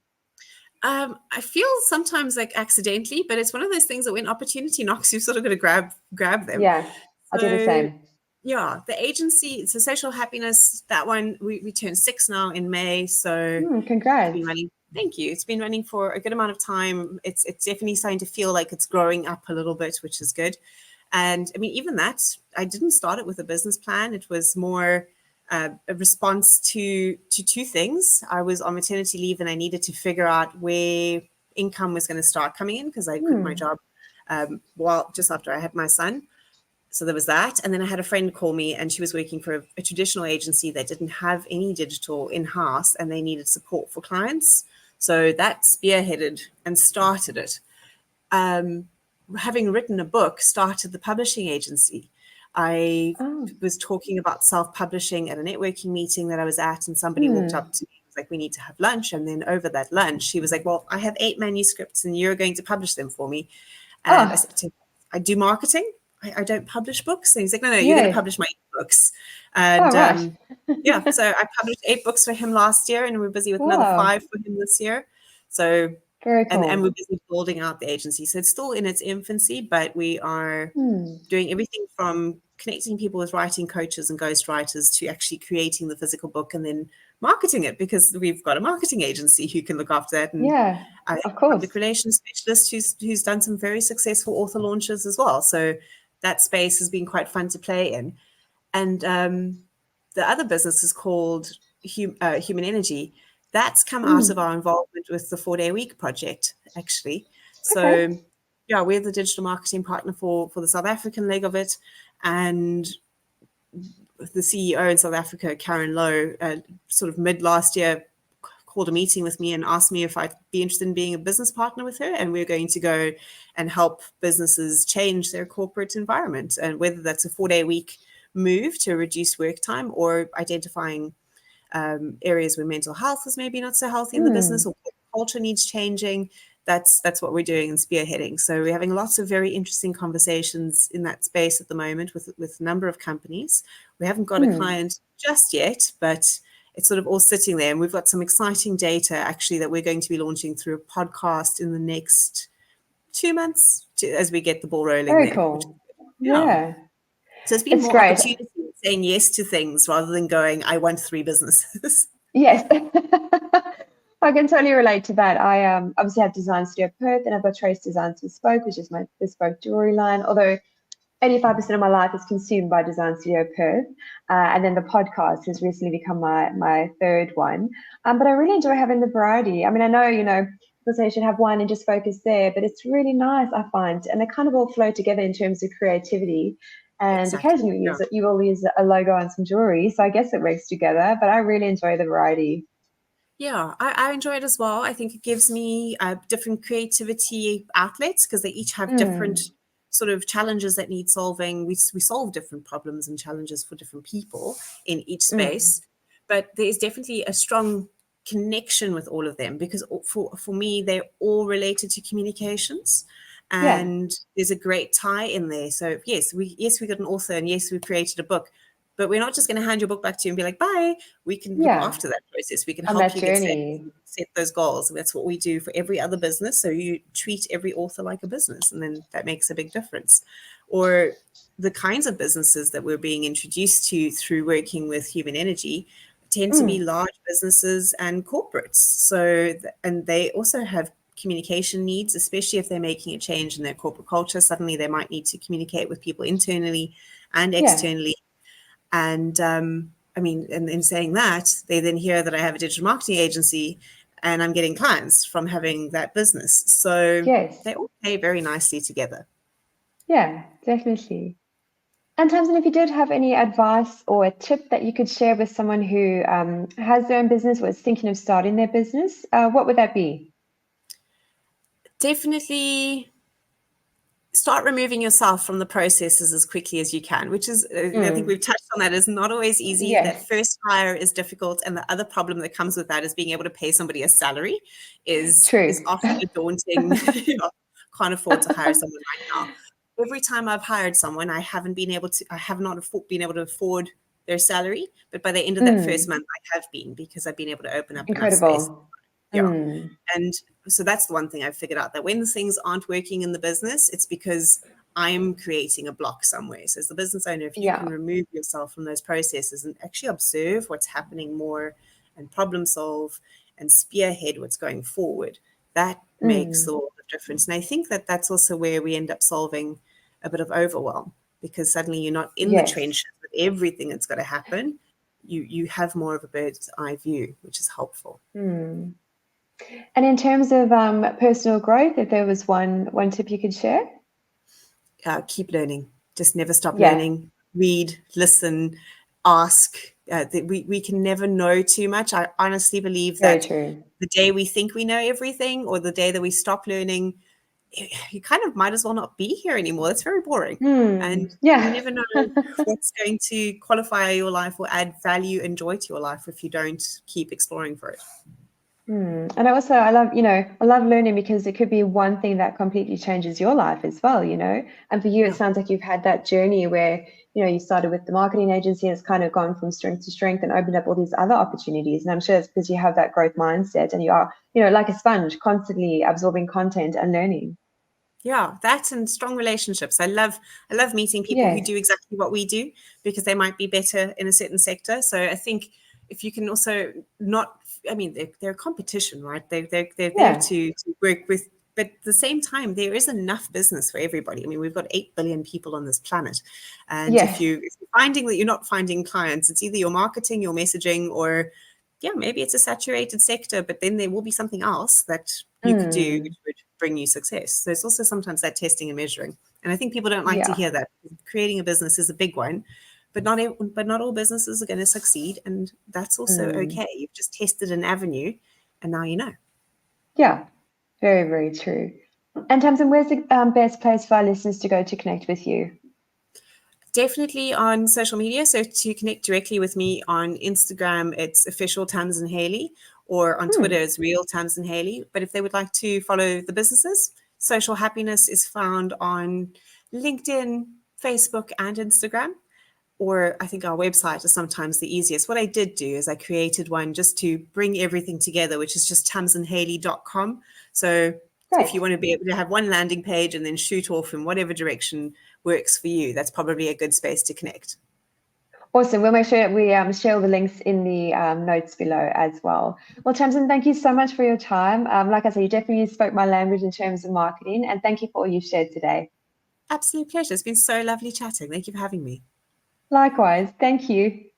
Speaker 2: I feel sometimes like accidentally, but it's one of those things that when opportunity knocks, you've sort of got to grab them.
Speaker 1: Yeah,
Speaker 2: so,
Speaker 1: I do the same.
Speaker 2: Yeah, the agency, so Social Happiness, that one, we turned 6 now in May. So
Speaker 1: congrats.
Speaker 2: It's been running. Thank you. It's been running for a good amount of time. It's definitely starting to feel like it's growing up a little bit, which is good. And I mean, even that, I didn't start it with a business plan. It was more a response to 2 things. I was on maternity leave and I needed to figure out where income was going to start coming in because I quit my job just after I had my son. So there was that. And then I had a friend call me and she was working for a traditional agency that didn't have any digital in-house and they needed support for clients. So that spearheaded and started it. Having written a book, started the publishing agency. I was talking about self-publishing at a networking meeting that I was at, and somebody walked up to me and was like, we need to have lunch. And then over that lunch, she was like, well, I have 8 manuscripts and you're going to publish them for me. And I said to him, I do marketing. I don't publish books. And he's like, no, you're going to publish my books. And yeah, so I published 8 books for him last year, and we're busy with another 5 for him this year. So
Speaker 1: very cool.
Speaker 2: And we're busy building out the agency. So it's still in its infancy, but we are doing everything from connecting people with writing coaches and ghostwriters to actually creating the physical book and then marketing it, because we've got a marketing agency who can look after that. And
Speaker 1: yeah, of course.
Speaker 2: Public relations specialist who's done some very successful author launches as well. So that space has been quite fun to play in. And the other business is called Human Energy. That's come out of our involvement with the 4-Day Week project, actually. So, yeah, we're the digital marketing partner for the South African leg of it. And the CEO in South Africa, Karen Lowe, sort of mid last year, called a meeting with me and asked me if I'd be interested in being a business partner with her. And we're going to go and help businesses change their corporate environment. And whether that's a 4-day week move to reduce work time or identifying areas where mental health is maybe not so healthy in the business or culture needs changing, that's what we're doing and spearheading. So we're having lots of very interesting conversations in that space at the moment with a number of companies. We haven't got a client just yet, but it's sort of all sitting there. And we've got some exciting data actually that we're going to be launching through a podcast in the next 2 months as we get the ball rolling.
Speaker 1: Very cool. Yeah.
Speaker 2: So it's been more opportunity saying yes to things rather than going, I want 3 businesses.
Speaker 1: Yes. I can totally relate to that. I obviously have Design Studio Perth and I've got Trace Designs Bespoke, which is my bespoke jewelry line, although 85% of my life is consumed by Design Studio Perth. And then the podcast has recently become my third one. But I really enjoy having the variety. I mean, I know, people say you should have one and just focus there, but it's really nice, I find. And they kind of all flow together in terms of creativity. And occasionally you will use a logo on some jewelry. So I guess it works together, but I really enjoy the variety.
Speaker 2: Yeah, I enjoy it as well. I think it gives me different creativity outlets because they each have different sort of challenges that need solving. We solve different problems and challenges for different people in each space, but there's definitely a strong connection with all of them because for me, they're all related to communications. And there's a great tie in there. So yes, we got an author and yes, we created a book, but we're not just going to hand your book back to you and be like, bye. We can look after that process. We can help you set those goals. And that's what we do for every other business. So you treat every author like a business, and then that makes a big difference. Or the kinds of businesses that we're being introduced to through working with Human Energy tend to be large businesses and corporates. So, and they also have communication needs, especially if they're making a change in their corporate culture. Suddenly they might need to communicate with people internally and externally. And I mean, in saying that, they then hear that I have a digital marketing agency and I'm getting clients from having that business. So they all play very nicely together.
Speaker 1: Yeah, definitely. And Tamsin, if you did have any advice or a tip that you could share with someone who has their own business or is thinking of starting their business, what would that be?
Speaker 2: Definitely start removing yourself from the processes as quickly as you can, which is, I think we've touched on that, is not always easy.
Speaker 1: Yes.
Speaker 2: That first hire is difficult. And the other problem that comes with that is being able to pay somebody a salary is often a daunting, can't afford to hire someone right now. Every time I've hired someone, I have not been able to afford their salary. But by the end of that first month, I have been, because I've been able to open up enough space. Yeah. And so that's the one thing I've figured out, that when things aren't working in the business, it's because I'm creating a block somewhere. So as the business owner, if you can remove yourself from those processes and actually observe what's happening more and problem solve and spearhead what's going forward, that makes a lot of difference. And I think that that's also where we end up solving a bit of overwhelm, because suddenly you're not in the trenches with everything that's got to happen. You have more of a bird's eye view, which is helpful.
Speaker 1: And in terms of personal growth, if there was one tip you could share?
Speaker 2: Keep learning. Just never stop learning. Read, listen, ask. We can never know too much. I honestly believe that the day we think we know everything, or the day that we stop learning, you kind of might as well not be here anymore. It's very boring. And you never know what's going to qualify your life or add value and joy to your life if you don't keep exploring for it.
Speaker 1: And I love learning, because it could be one thing that completely changes your life as well, and for you, it sounds like you've had that journey where, you started with the marketing agency and it's kind of gone from strength to strength and opened up all these other opportunities. And I'm sure it's because you have that growth mindset and you are, like a sponge, constantly absorbing content and learning.
Speaker 2: Yeah, that and strong relationships. I love meeting people who do exactly what we do, because they might be better in a certain sector. So I think if you can also they're a competition, right? They're there to work with, but at the same time, there is enough business for everybody. I mean, we've got 8 billion people on this planet. And if you're finding that you're not finding clients, it's either your marketing, your messaging, or maybe it's a saturated sector, but then there will be something else that you could do which would bring you success. So it's also sometimes that testing and measuring. And I think people don't like to hear that. Creating a business is a big one, but not all businesses are going to succeed. And that's also okay. You've just tested an avenue and now you know.
Speaker 1: Yeah, very, very true. And Tamsin, where's the best place for our listeners to go to connect with you?
Speaker 2: Definitely on social media. So to connect directly with me on Instagram, it's official Tamsin Haley, or on Twitter, it's real Tamsin Haley. But if they would like to follow the businesses, Social Happiness is found on LinkedIn, Facebook, and Instagram. Or I think our website is sometimes the easiest. What I did do is I created one just to bring everything together, which is just tamsinhaley.com. So if you want to be able to have one landing page and then shoot off in whatever direction works for you, that's probably a good space to connect.
Speaker 1: Awesome. We'll make sure we share all the links in the notes below as well. Well, Tamsin, thank you so much for your time. Like I said, you definitely spoke my language in terms of marketing, and thank you for all you've shared today.
Speaker 2: Absolute pleasure. It's been so lovely chatting. Thank you for having me.
Speaker 1: Likewise. Thank you.